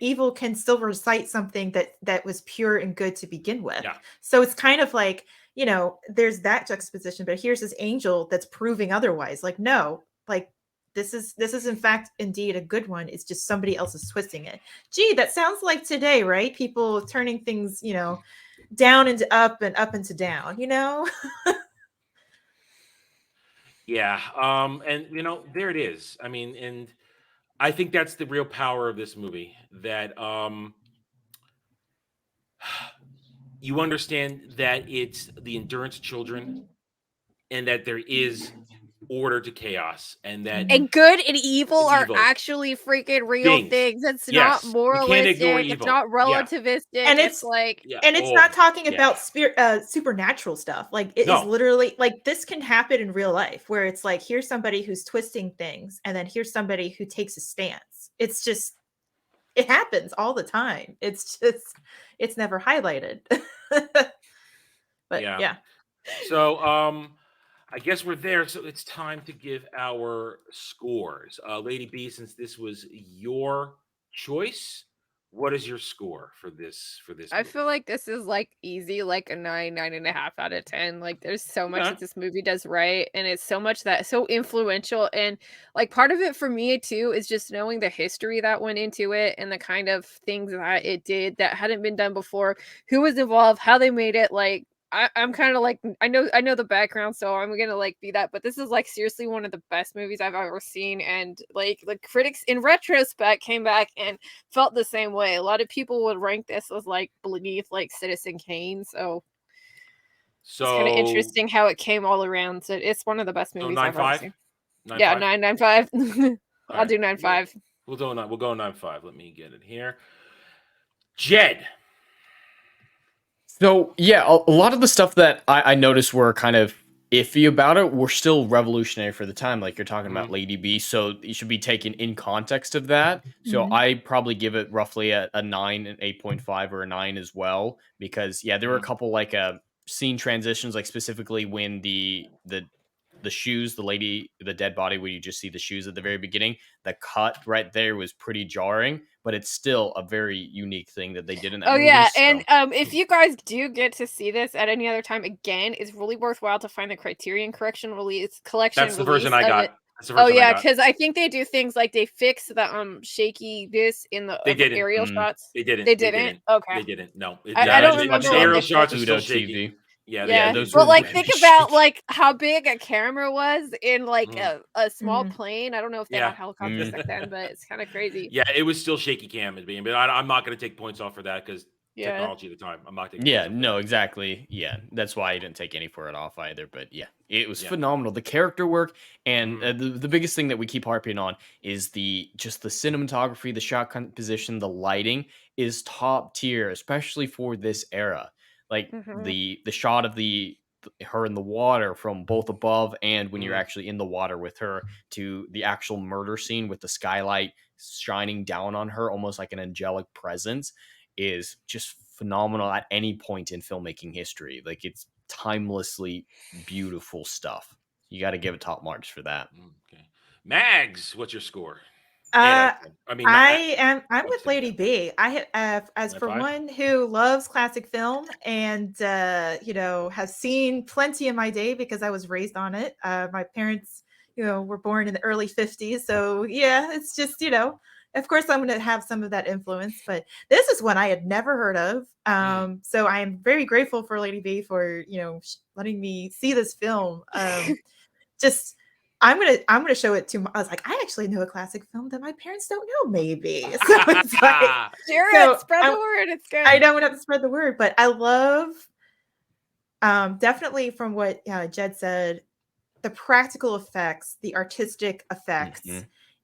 evil can still recite something that was pure and good to begin with. Yeah. So it's kind of like, there's that juxtaposition, but here's this angel that's proving otherwise. Like, no, like this is in fact indeed a good one. It's just somebody else is twisting it. Gee, that sounds like today, right? People turning things, down into up and up into down, Yeah. And there it is. I mean, and I think that's the real power of this movie, that you understand that it's the Endurance Children and that there is order to chaos, and good and evil are actually freaking real things. It's not moralistic. It's not relativistic. And it's like, and it's not talking about supernatural stuff. Like it is literally like this can happen in real life, where it's like here's somebody who's twisting things, and then here's somebody who takes a stance. It's just it happens all the time. It's never highlighted. But yeah. So I guess we're there, so it's time to give our scores. Lady B, since this was your choice, what is your score for this movie? I feel like this is like easy, like a 9.5 out of 10. Like there's so much that this movie does right, and it's so much that's so influential. And like part of it for me too is just knowing the history that went into it and the kind of things that it did that hadn't been done before, who was involved, how they made it. Like I'm kind of like I know the background, so I'm gonna like be that. But this is like seriously one of the best movies I've ever seen, and like the critics in retrospect came back and felt the same way. A lot of people would rank this as like beneath like Citizen Kane, so it's kind of interesting how it came all around. So it's one of the best movies I've ever seen. 9.5. I'll do 9.5. We'll go 9.5. Let me get it here. Jed. So yeah, a lot of the stuff that I noticed were kind of iffy about it were still revolutionary for the time. Like you're talking about Lady B, so you should be taken in context of that. So I probably give it roughly a 9, an 8.5, or a 9 as well, because there were a couple like scene transitions, like specifically when the shoes, the dead body, where you just see the shoes at the very beginning, the cut right there was pretty jarring, but it's still a very unique thing that they did in that movie. And if you guys do get to see this at any other time, again, it's really worthwhile to find the Criterion Collection collection. That's the version I got. Because I think they do things like they fix the shakiness in the aerial shots. They didn't. Okay. They didn't. No. I don't remember. The aerial shots are still shaky. Yeah, but like think about like how big a camera was in like a small plane. I don't know if they had helicopters back then, but it's kind of crazy. Yeah, it was still shaky cam at being, but I'm not going to take points off for that because technology at the time. I'm not taking. Yeah, no, exactly. Yeah, that's why I didn't take any for it off either. But it was phenomenal. The character work and the biggest thing that we keep harping on is the cinematography, the shot composition, the lighting is top tier, especially for this era. Like the shot of her in the water from both above and when you're actually in the water with her, to the actual murder scene with the skylight shining down on her, almost like an angelic presence, is just phenomenal at any point in filmmaking history. Like it's timelessly beautiful stuff. You got to give it top marks for that. Okay. Mags, what's your score? I'm with Lady B. I have, as for one who loves classic film and has seen plenty in my day because I was raised on it. My parents, were born in the early 50s, so it's just of course, I'm going to have some of that influence, but this is one I had never heard of. So I am very grateful for Lady B for, letting me see this film. Just, I'm gonna show it to. I was like, I actually know a classic film that my parents don't know. Maybe so it's like, spread the word. It's good. I don't have to spread the word, but I love, definitely from what Jed said, the practical effects, the artistic effects.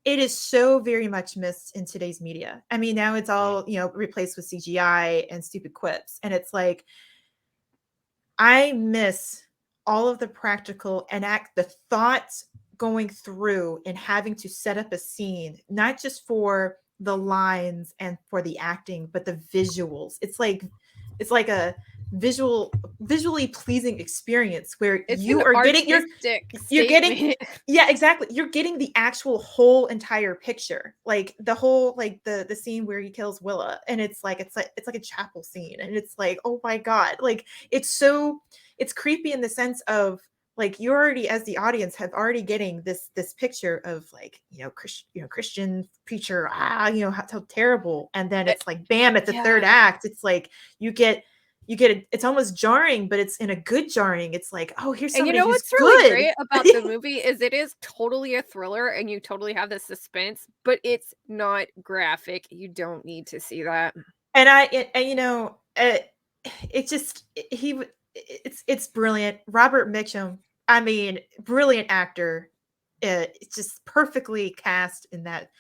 It is so very much missed in today's media. I mean, now it's all replaced with CGI and stupid quips, and it's like, I miss all of the practical and the thoughts going through and having to set up a scene, not just for the lines and for the acting, but the visuals. It's like a visually pleasing experience where you are getting you're getting yeah, exactly. You're getting the actual whole entire picture, like the whole, like the scene where he kills Willa, and it's like a chapel scene, and it's like, oh my god, like it's creepy in the sense of, like, you already, as the audience, have already getting this picture of, like, Christian preacher, how terrible, and then it's like, bam, at the third act, it's like you get it. It's almost jarring, but it's in a good jarring. It's like, oh, here's somebody who's what's really great about the movie is it is totally a thriller, and you totally have the suspense, but it's not graphic. You don't need to see that. It's brilliant. Robert Mitchum, I mean, brilliant actor. It's just perfectly cast in that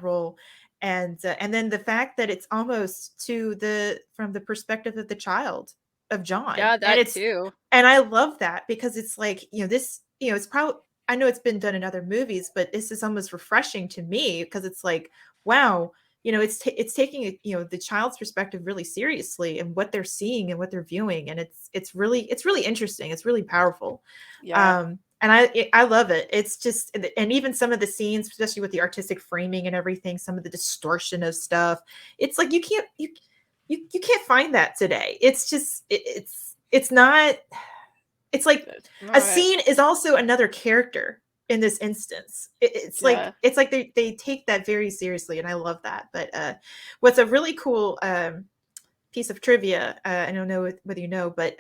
role, and then the fact that it's almost from the perspective of the child of John. Yeah, that too. And I love that, because it's like, this, it's probably, I know it's been done in other movies, but this is almost refreshing to me, because it's like, wow, it's taking the child's perspective really seriously, and what they're seeing and what they're viewing, and it's really interesting. It's really powerful. Yeah. And I love it. It's just, and even some of the scenes, especially with the artistic framing and everything, some of the distortion of stuff, it's like you can't find that today. It's just it's not. It's like a scene is also another character in this instance. It's like they take that very seriously, and I love that. But what's a really cool piece of trivia, I don't know whether you know, but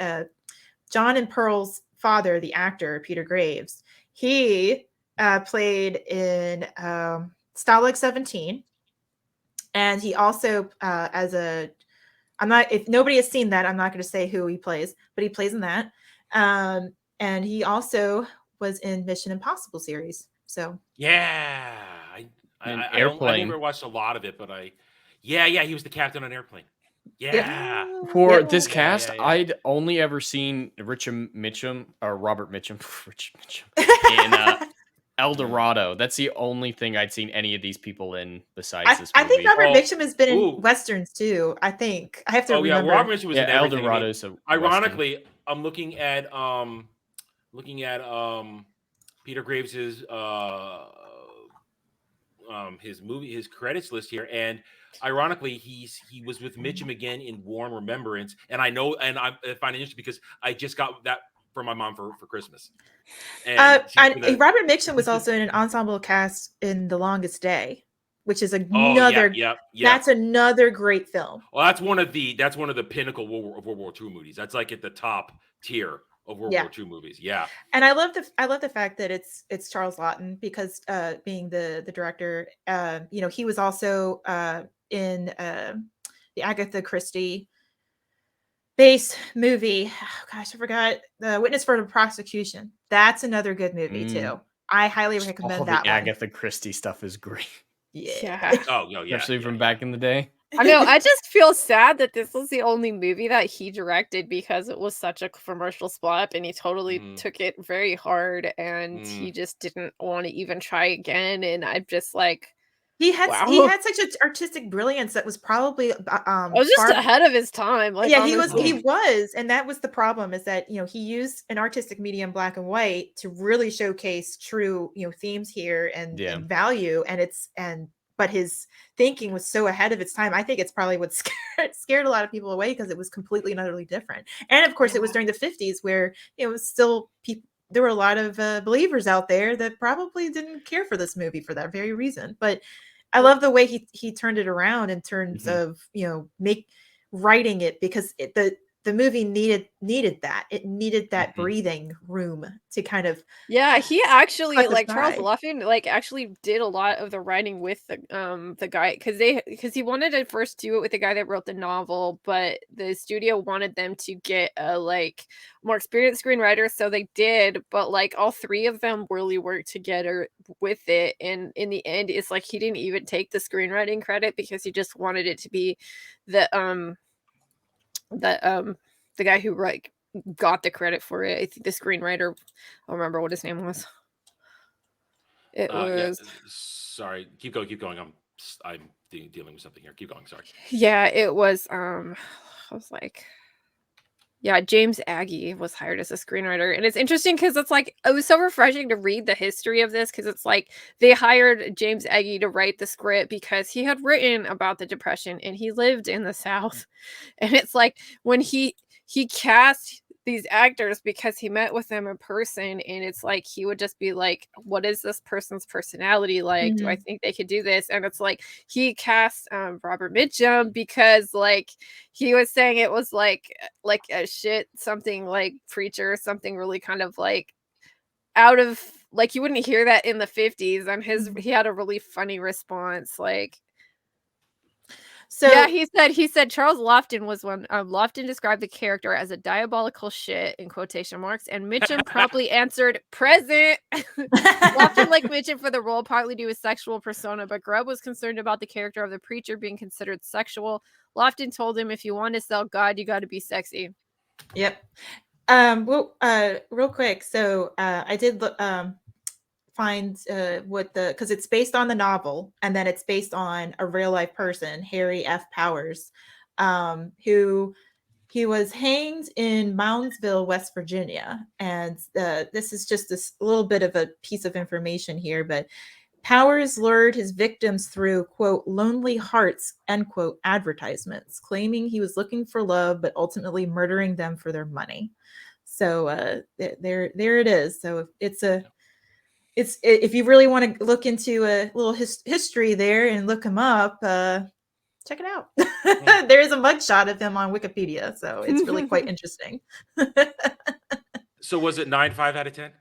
John and Pearl's father, the actor Peter Graves, he played in Stalag 17, and he also if nobody has seen that, I'm not going to say who he plays, but he plays in that, and he also was in Mission Impossible series. So yeah, I never watched a lot of it, but he was the captain on Airplane. Yeah. For this cast, I'd only ever seen Robert Mitchum in El Dorado. That's the only thing I'd seen any of these people in besides this movie. I think Robert Mitchum has been in westerns too. I think I have to remember. Yeah, Robert Mitchum was in El everything. Dorado. Ironically, I'm looking at Peter Graves's his credits list here, and ironically, he was with Mitchum again in Warm Remembrance, and I find it interesting because I just got that from my mom for Christmas. And Robert Mitchum was also in an ensemble cast in The Longest Day, which is another. That's another great film. Well, that's one of the pinnacle World War II movies. That's like at the top tier of World War II movies. Yeah. And I love the fact that it's Charles Laughton, because being the director, he was also in the Agatha Christie based movie. Oh gosh, I forgot. The Witness for the Prosecution. That's another good movie too. I highly recommend that one. Agatha Christie stuff is great. Yeah. Oh no, yeah. Especially from back in the day. I know. I just feel sad that this was the only movie that he directed, because it was such a commercial flop, and he totally took it very hard, and he just didn't want to even try again. And I'm just like, he had such an artistic brilliance that was probably it was just ahead of his time. Like, yeah, he was, and that was the problem, is that he used an artistic medium, black and white, to really showcase true themes here and value, but his thinking was so ahead of its time. I think it's probably what scared a lot of people away, because it was completely and utterly different. And of course, it was during the 50s, where it was still people. There were a lot of believers out there that probably didn't care for this movie for that very reason. But I love the way he turned it around in terms Mm-hmm. of, you know, writing it, because the movie needed that. It needed that Mm-hmm. breathing room to kind of he actually cut the like Charles side. Laughton like actually did a lot of the writing with the guy because he wanted to first do it with the guy that wrote the novel, but the studio wanted them to get a like more experienced screenwriter, so they did. But like all three of them really worked together with it, and in the end, it's like he didn't even take the screenwriting credit because he just wanted it to be the guy who got the credit for it. I think the screenwriter, I don't remember what his name was. It was sorry, keep going. I'm dealing with something here. Keep going. Sorry. Yeah, it was I was like, yeah, James Agee was hired as a screenwriter. And it's interesting because it's like it was so refreshing to read the history of this, because it's like they hired James Agee to write the script because he had written about the Depression and he lived in the South. And it's like when he cast these actors because he met with them in person, and it's like he would just be like, what is this person's personality like? Do I think they could do this? And it's like he cast Robert Mitchum because like he was saying it was like a shit something like preacher, something really kind of like out of like you wouldn't hear that in the 50s, and he had a really funny response. Like, so yeah, he said Charles Laughton was one. Laughton described the character as a diabolical shit in quotation marks, and Mitchum promptly answered present. Laughton liked Mitchum for the role partly due to his sexual persona, but Grubb was concerned about the character of the preacher being considered sexual. Laughton told him, "If you want to sell God, you got to be sexy." Yep. Well, real quick. So I did find because it's based on the novel, and then it's based on a real life person, Harry F. Powers, who he was hanged in Moundsville, West Virginia. And this is just this little bit of a piece of information here, but Powers lured his victims through, quote, lonely hearts, end quote, advertisements, claiming he was looking for love, but ultimately murdering them for their money. So there it is. So if you really want to look into a little history there and look him up, check it out. There is a mugshot of him on Wikipedia, so it's really quite interesting. So was it 9.5 out of 10?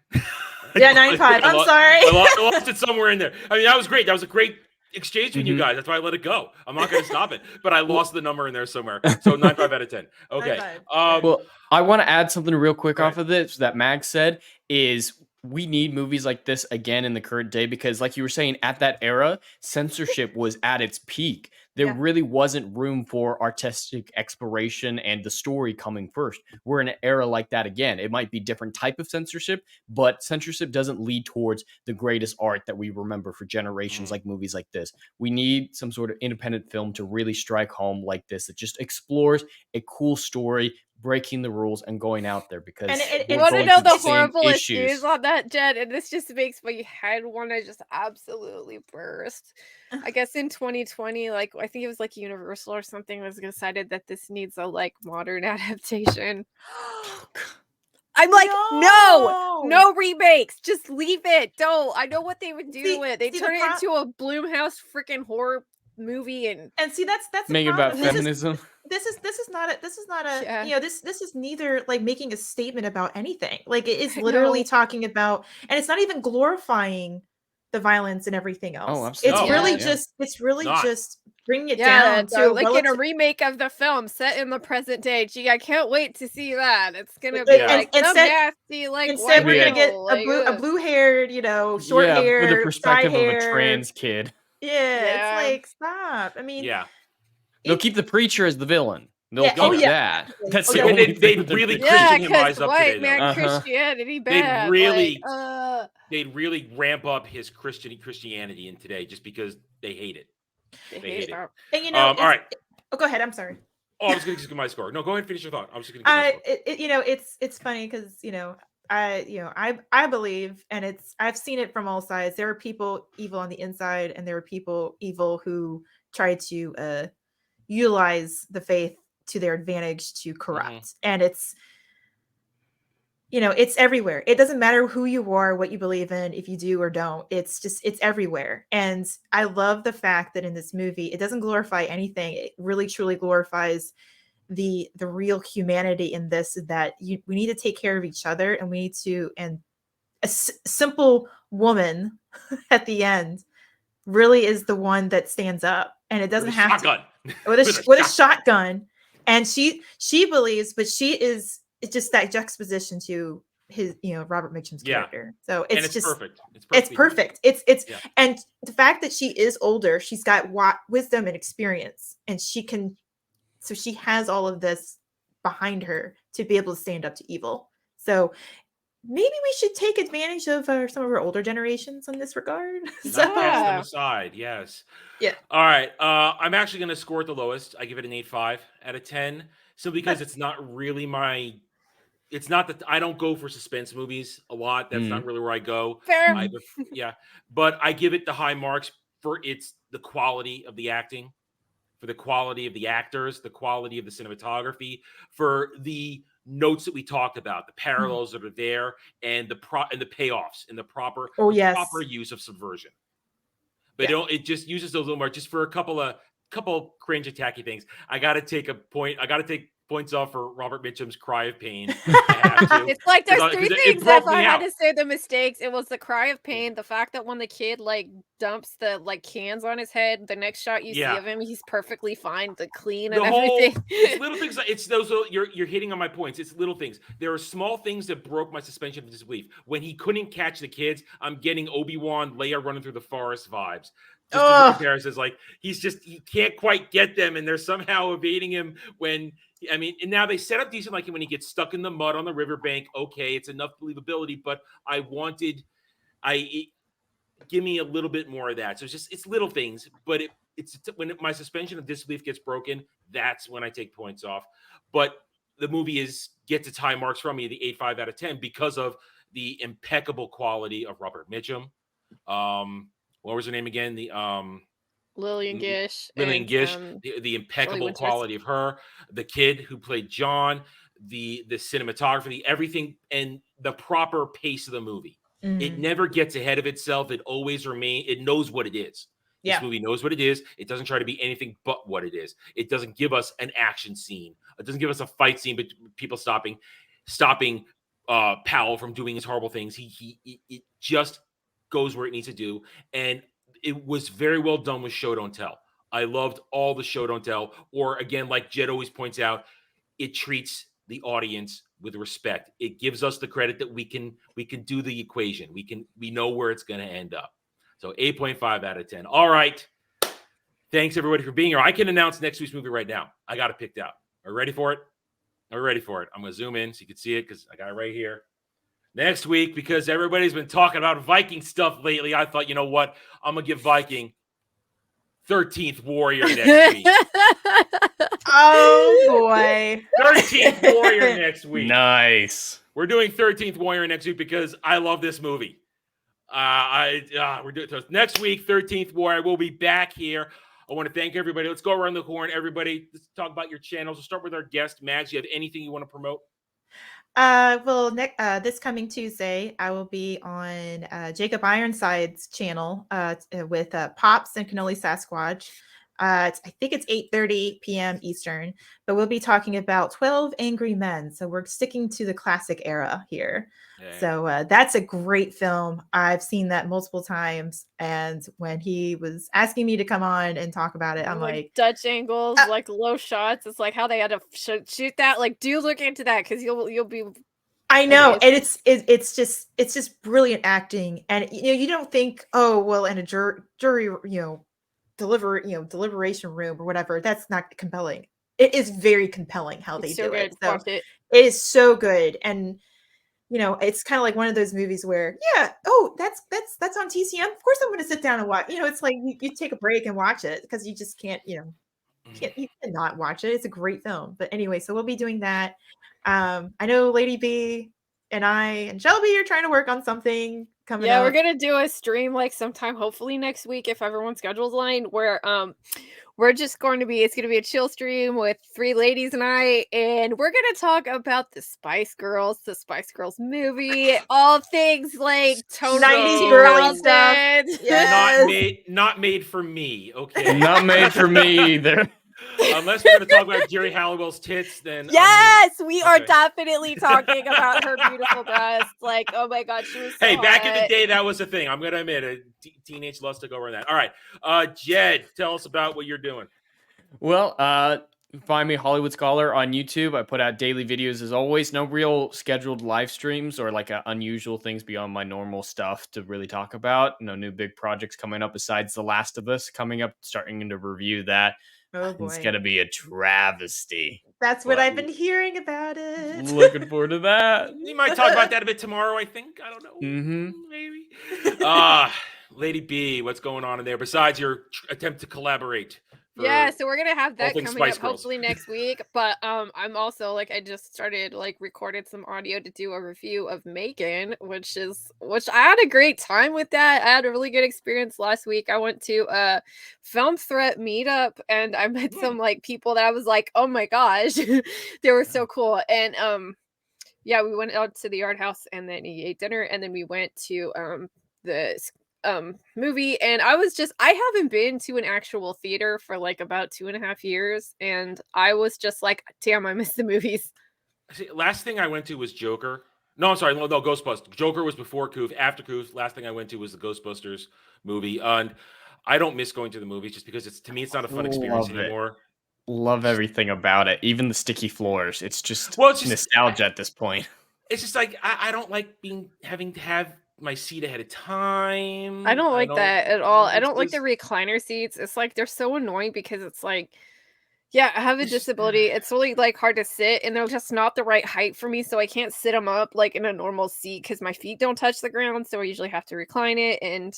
Yeah, 9.5. I'm sorry. I lost it somewhere in there. I mean, that was great. That was a great exchange with you guys. That's why I let it go. I'm not going to stop it, but I lost the number in there somewhere. So 9.5 out of 10. Okay. Well, I want to add something real quick off of this that Mag said is we need movies like this again in the current day, because like you were saying, at that era, censorship was at its peak. There really wasn't room for artistic exploration and the story coming first. We're in an era like that again. It might be different type of censorship, but censorship doesn't lead towards the greatest art that we remember for generations, like movies like this. We need some sort of independent film to really strike home like this, that just explores a cool story, breaking the rules and going out there, because you want to know the horriblest news on that, Jen? And this just makes my head want to just absolutely burst. I guess in 2020, like I think it was like Universal or something was decided that this needs a like modern adaptation. I'm like, no remakes. Just leave it. Don't. I know what they would do to it. They turn it into a Blumhouse freaking horror movie, and see that's making about feminism. This is not a you know, this is neither like making a statement about anything. Like it is literally talking about, and it's not even glorifying the violence and everything else. Oh, absolutely. It's really just bringing it down to like in a remake of the film set in the present day. Gee, I can't wait to see that. It's gonna be like nasty, like instead we're gonna get a blue-haired, you know, short hair with the perspective of a trans kid. Yeah, it's like stop. I mean, they'll keep the preacher as the villain. They'll go that. That's the only thing. They'd really Christianize up white today, man Christianity bad. They'd really ramp up his Christianity in today just because they hate it. They hate it. And you know, all right. Oh, go ahead. I'm sorry. Oh, I was going to give my score. No, go ahead and finish your thought. I was just going to. You know, it's funny because I believe, and I've seen it from all sides. There are people evil on the inside, and there are people evil who try to utilize the faith to their advantage to corrupt. And it's you know, it's everywhere. It doesn't matter who you are, what you believe in, if you do or don't. It's just, it's everywhere. And I love the fact that in this movie, it doesn't glorify anything. It really truly glorifies the real humanity in this, that we need to take care of each other, and we need to, and a simple woman at the end really is the one that stands up, and it doesn't have shotgun. With a shotgun. And she believes, but it's just that juxtaposition to his, you know, Robert Mitchum's character. So it's just perfect. It's perfect. It's yeah. And the fact that she is older, she's got wisdom and experience, and she has all of this behind her to be able to stand up to evil. So maybe we should take advantage of some of our older generations in this regard. Not cast them aside, yes. Yeah. All right. I'm actually going to score it the lowest. I give it an 8.5 out of 10, simply because it's not really my. It's not that I don't go for suspense movies a lot. That's not really where I go. Fair. Yeah, but I give it the high marks for the quality of the acting, for the quality of the actors, the quality of the cinematography, for the notes that we talked about, the parallels that are there, and the payoffs, and the proper use of subversion. But it just uses those little more just for a couple cringe attacky things. I got to take points off for Robert Mitchum's cry of pain. It's like there's three things. If I had to say the mistakes, it was the cry of pain, the fact that when the kid like dumps the like cans on his head, the next shot you see of him, he's perfectly fine, clean and everything. It's little things. It's those. You're hitting on my points. It's little things. There are small things that broke my suspension of disbelief. When he couldn't catch the kids, I'm getting Obi-Wan, Leia running through the forest vibes. Just the comparisons, like he can't quite get them, and they're somehow evading him when. I mean, and now they set up decent, like when he gets stuck in the mud on the riverbank. Okay, it's enough believability, but give me a little bit more of that. So it's little things, but when my suspension of disbelief gets broken, that's when I take points off. But the movie gets its high marks from me, the 8.5 out of 10, because of the impeccable quality of Robert Mitchum. What was her name again? Lillian Gish. The impeccable quality of her, the kid who played John, the cinematography, everything, and the proper pace of the movie. It never gets ahead of itself. It always remains. It knows what it is. This movie knows what it is. It doesn't try to be anything but what it is. It doesn't give us an action scene. It doesn't give us a fight scene, but people stopping Powell from doing his horrible things. It just goes where it needs to do, and it was very well done with show don't tell. I loved all the show don't tell, or again, like Jed always points out, it treats the audience with respect. It gives us the credit that we can do the equation. We know where it's going to end up. So 8.5 out of 10. All right. Thanks everybody for being here. I can announce next week's movie right now. I got it picked out. Are you ready for it? Are you ready for it? I'm going to zoom in so you can see it because I got it right here. Next week, because everybody's been talking about Viking stuff lately, I thought, you know what? I'm going to give Viking 13th Warrior next week. Oh, boy. 13th Warrior next week. Nice. We're doing 13th Warrior next week because I love this movie. We're doing so next week, 13th Warrior. We'll be back here. I want to thank everybody. Let's go around the horn. Everybody, let's talk about your channels. We'll start with our guest. Mags, you have anything you want to promote? Well, this coming Tuesday, I will be on Jacob Ironside's channel with Pops and Cannoli Sasquatch. I think it's 8:30 p.m. Eastern, but we'll be talking about 12 Angry Men. So we're sticking to the classic era here. Yeah. So that's a great film. I've seen that multiple times. And when he was asking me to come on and talk about it, I'm like Dutch angles, like low shots. It's like how they had to shoot that. Like, do look into that because you'll be. I know, and it's just brilliant acting. And you don't think, oh well, in a jury deliberation room or whatever, that's not compelling. It is very compelling how they do it. So it is so good. And it's kind of like one of those movies where that's on TCM, of course I'm going to sit down and watch. It's like you take a break and watch it because you just can't you cannot watch it. It's a great film. But anyway, so we'll be doing that. I know Lady B and I and Shelby are trying to work on something coming Yeah, up. we're gonna do a stream like sometime, hopefully next week if everyone's schedule's aligned, where we're just going to be, it's gonna be a chill stream with 3 ladies and I, and we're gonna talk about the Spice Girls movie, all things like totally 90s girly stuff. 2000s. Yes. Not made for me. Okay. Not made for me either. Unless we're going to talk about Jerry Halliwell's tits, then Yes, we are definitely talking about her beautiful breasts. Like, oh my god, she was so hey, back in the hot. day, that was a thing. I'm going to admit it. Teenage lust to go over that. All right, Jed, tell us about what you're doing. Well, find me Hollywood Scholar on YouTube. I put out daily videos as always. No real scheduled live streams or like unusual things beyond my normal stuff to really talk about. No new big projects coming up besides The Last of Us coming up, starting to review that. Oh boy. It's gonna be a travesty. That's what I've been hearing about it. Looking forward to that. We might talk about that a bit tomorrow, I think. I don't know. Mm-hmm. Maybe. Lady B, what's going on in there besides your attempt to collaborate? Yeah, so we're gonna have that coming Spice up Girls. hopefully next week. But I'm also like, I just started like recorded some audio to do a review of Megan, which I had a great time with that. I had a really good experience last week. I went to a Film Threat meetup and I met some like people that I was like, oh my gosh, they were so cool. And yeah, we went out to the Yard House and then he ate dinner and then we went to the movie, and I haven't been to an actual theater for like about 2.5 years, and I was just like, damn, I miss the movies. See, last thing I went to was Joker. No, I'm sorry, no, Ghostbusters. Joker was before Coof. After Coof, last thing I went to was the Ghostbusters movie, and I don't miss going to the movies just because to me it's not a fun experience anymore. Love everything about it, even the sticky floors. It's just nostalgia at this point. It's just like I don't like having to have my seat ahead of time. I don't like that at all. I don't like the recliner seats. It's like they're so annoying because it's like, yeah, I have a disability. It's really like hard to sit and they're just not the right height for me. So I can't sit them up like in a normal seat because my feet don't touch the ground. So I usually have to recline it. And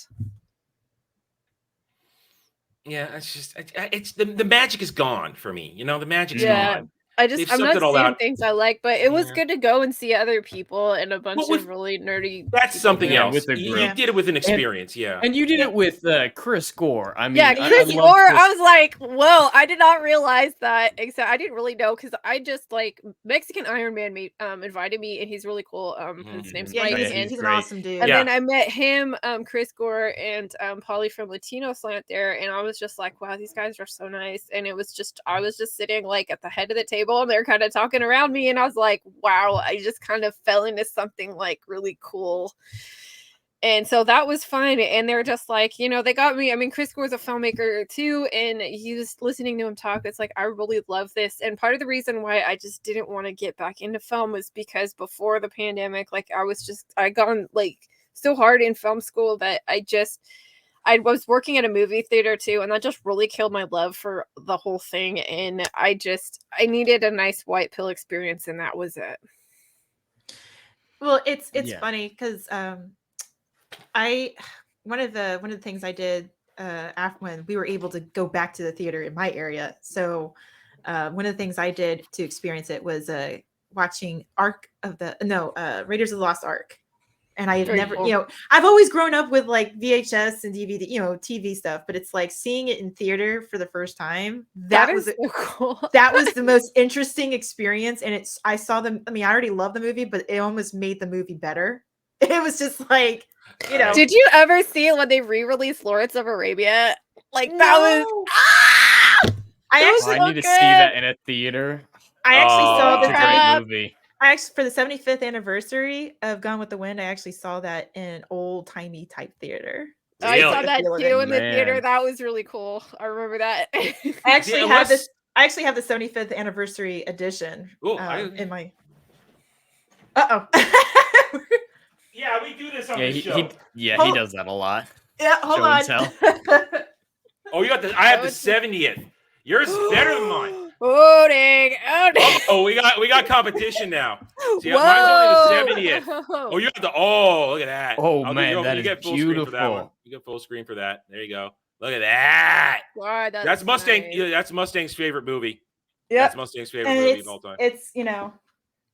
yeah, it's just, it's the magic is gone for me. You know, the magic's gone. I'm not seeing things I like, but it was good to go and see other people and a bunch of really nerdy. That's something else. With You did it with an experience, and you did it with Chris Gore. I mean, yeah, Chris Gore. I was like, whoa! I did not realize that. Except I didn't really know because I just like Mexican Iron Man invited me, and he's really cool. His name's Mike, and he's an awesome dude. And then I met him, Chris Gore, and Polly from Latino Slant there, and I was just like, wow, these guys are so nice. And it was just, I was just sitting like at the head of the table. And they're kind of talking around me, and I was like, wow, I just kind of fell into something like really cool. And so that was fun. And they're just like, you know, they got me. I mean, Chris Gore's a filmmaker too, and he was listening to him talk. It's like, I really love this. And part of the reason why I just didn't want to get back into film was because before the pandemic, like I gone like so hard in film school that I was working at a movie theater too, and that just really killed my love for the whole thing. And I needed a nice white pill experience, and that was it. Well, it's funny because one of the things I did after when we were able to go back to the theater in my area. So one of the things I did to experience it was watching Raiders of the Lost Ark. And I've never, I've always grown up with like VHS and DVD, TV stuff, but it's like seeing it in theater for the first time. That was so cool. That was the most interesting experience. And I already love the movie, but it almost made the movie better. It was just like, Did you ever see when they re-released Lawrence of Arabia? Like that was. I need to see that in a theater. I actually saw the movie. For the 75th anniversary of Gone with the Wind, I actually saw that in an old-timey type theater. I saw that too in the theater. That was really cool. I remember that. I actually have this. I actually have the 75th anniversary edition in my. Yeah, we do this on the show. He does that a lot. Yeah, hold on. Oh, you got the. I have the 70th. Yours is better than mine. Oh dang! Oh, we got competition now. See, mine's only the 70th. Oh, you got the. Oh, look at that. Oh man, that is beautiful. For that one. You get full screen for that. There you go. Look at that. Wow, that's Mustang. Nice. Yeah, that's Mustang's favorite movie. Yeah, that's Mustang's favorite movie of all time. It's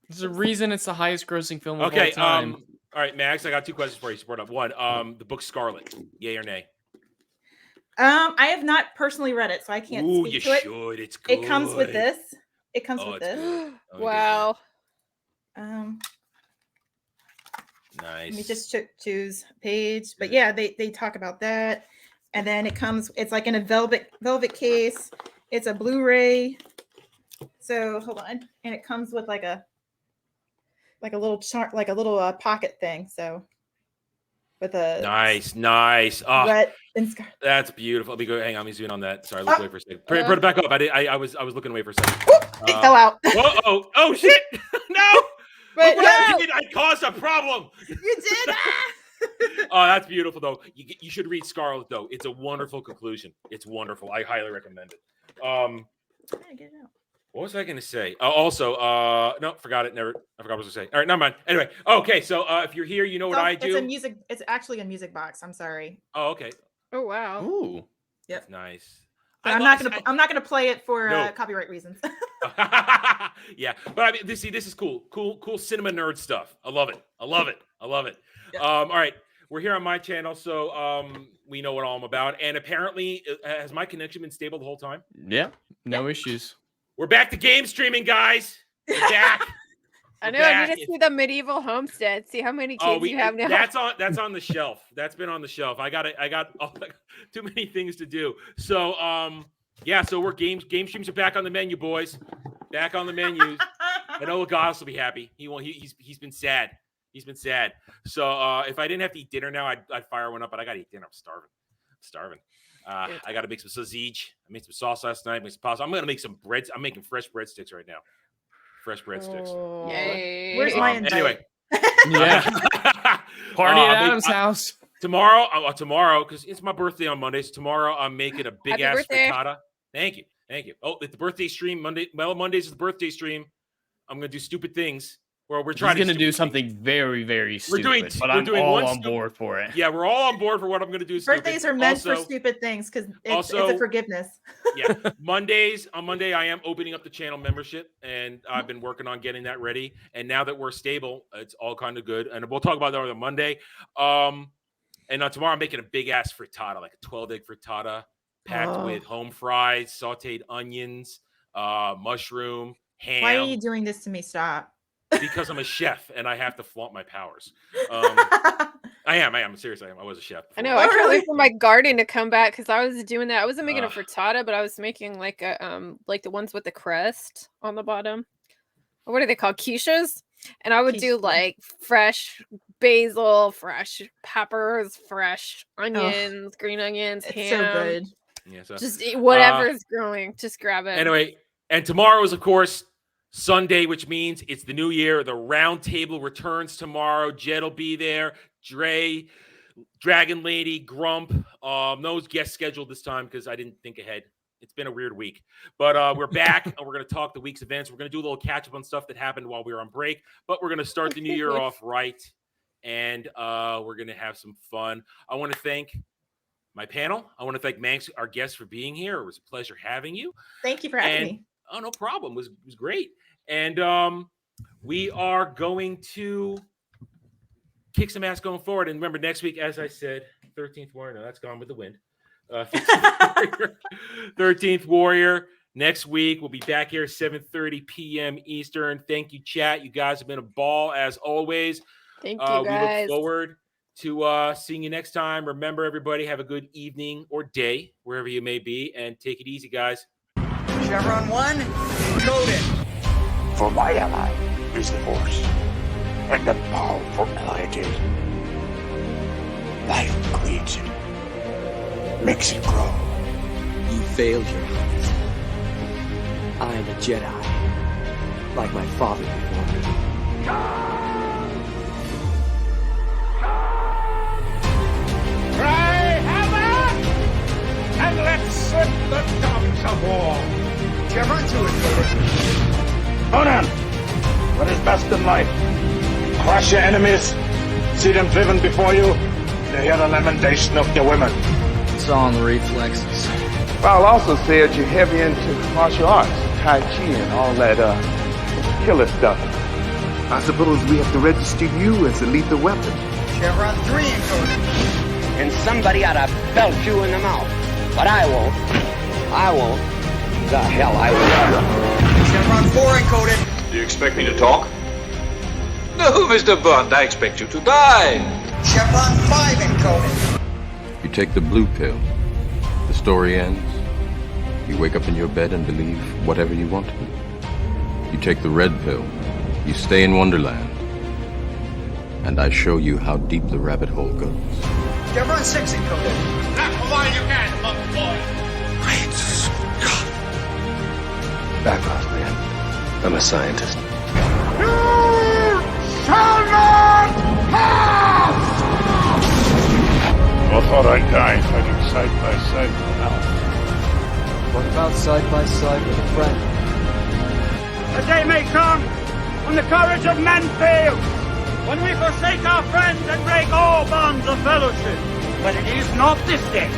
There's a reason it's the highest grossing film of Okay. all time. All right, Max. I got 2 questions for you. Support up. One. The book Scarlet. Yay or nay? I have not personally read it, so I can't Ooh, speak you to it. should. It's good. It comes with this. It comes with this. Oh, Wow. Nice. Let me just choose page. But yeah, they talk about that. And then it's like in a velvet case. It's a Blu-ray. So hold on. And it comes with like a little chart, like a little pocket thing. So with a nice. Oh, that's beautiful. Let me go. Hang on. Let me zoom in on that. Sorry, look away for a second. Put it back up. I was looking away for a second. It fell out. Oh shit! No! But Look what I did. I caused a problem. You did. Oh, that's beautiful though. You should read Scarlet though. It's a wonderful conclusion. It's wonderful. I highly recommend it. Get it out. What was I going to say? No, forgot it. I forgot what I was going to say. All right, never mind. Anyway, okay. So if you're here, you know what I do. It's actually a music box. I'm sorry. Oh, okay. Oh wow. Ooh. Yep. That's nice. But I'm not gonna play it for copyright reasons. Yeah, but I mean, this is cool. Cool cinema nerd stuff. I love it. Yep. All right, we're here on my channel, so we know what all I'm about. And apparently, has my connection been stable the whole time? Yeah, no issues. We're back to game streaming, guys. We're back. I know. I need to see the medieval homestead. See how many kids you have now. That's on the shelf. That's been on the shelf. I got too many things to do. So yeah. So we're game streams are back on the menu, boys. Back on the menu. I know Goss will be happy. He's been sad. He's been sad. So if I didn't have to eat dinner now, I'd fire one up. But I got to eat dinner. I'm starving. I got to make some sausage. I made some sauce last night. Make some pasta. I'm gonna make some breads. I'm making fresh breadsticks right now. Fresh breadsticks. Oh, yay. Where's my invite? Anyway. Yeah. Party at Adam's house. Tomorrow, because it's my birthday on Monday. So tomorrow I'm making a big ass frittata. Thank you. Oh, it's the birthday stream Monday. Well, Monday's is the birthday stream. I'm gonna do stupid things. Well, we're trying to do something very, very stupid. I'm all on board for it. Yeah, we're all on board for what I'm going to do. Birthdays are meant for stupid things because it's a forgiveness. Yeah, on Monday, I am opening up the channel membership, and I've been working on getting that ready. And now that we're stable, it's all kind of good. And we'll talk about that on Monday. And tomorrow, I'm making a big ass frittata, like a 12-egg frittata, packed with home fries, sautéed onions, mushroom, ham. Why are you doing this to me? Stop. Because I'm a chef and I have to flaunt my powers. I am. Seriously, I was a chef before. I know. I can't wait for my garden to come back because I was doing that. I wasn't making a frittata, but I was making like a like the ones with the crust on the bottom. What are they called? Quiches. And I would do like fresh basil, fresh peppers, fresh onions, green onions, ham. So good. Yeah, so, just eat whatever's growing. Just grab it. Anyway, and tomorrow is, of course, Sunday, which means it's the new year. The round table returns tomorrow. Jed will be there. Dre, Dragon Lady, Grump. No guest scheduled this time because I didn't think ahead. It's been a weird week. But we're back, and we're going to talk the week's events. We're going to do a little catch-up on stuff that happened while we were on break. But we're going to start the new year off right, and we're going to have some fun. I want to thank my panel. I want to thank Manx, our guest, for being here. It was a pleasure having you. Thank you for having me. Oh, no problem. It was great. And we are going to kick some ass going forward. And remember, next week, as I said, 13th Warrior. No, that's Gone with the Wind. 13th Warrior. Next week, we'll be back here 7:30 p.m. Eastern. Thank you, chat. You guys have been a ball, as always. Thank you, guys. We look forward to seeing you next time. Remember, everybody, have a good evening or day, wherever you may be. And take it easy, guys. Chevron 1, loaded. For my ally is the Force, and the powerful ally it is. Life creates it, makes it grow. You failed your hunt. I am a Jedi, like my father before me. Cry hammer, and let's set the dogs of war. Chevron 2 is loaded. Conan, what is best in life? Crush your enemies, see them driven before you, to hear the lamentation of your women. It's all in the reflexes. I'll also say that you're heavy into martial arts, Tai Chi, and all that killer stuff. I suppose we have to register you as a lethal weapon. Chevron 3 encoded. And somebody ought to belt you in the mouth. But I won't. I won't. The hell I will. Chevron 4 encoded. Do you expect me to talk? No, Mr. Bond, I expect you to die. Chevron 5 encoded. You take the blue pill. The story ends. You wake up in your bed and believe whatever you want to. You take the red pill. You stay in Wonderland. And I show you how deep the rabbit hole goes. Chevron 6 encoded. That's the line you can, monk boy. Great Scott. Back off, man. I'm a scientist. You shall not pass! I thought I'd die fighting side by side with Alpha. What about side by side with a friend? A day may come when the courage of men fails, when we forsake our friends and break all bonds of fellowship. But it is not this day.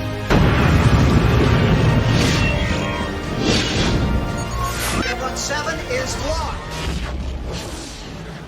Chevron 7 is locked.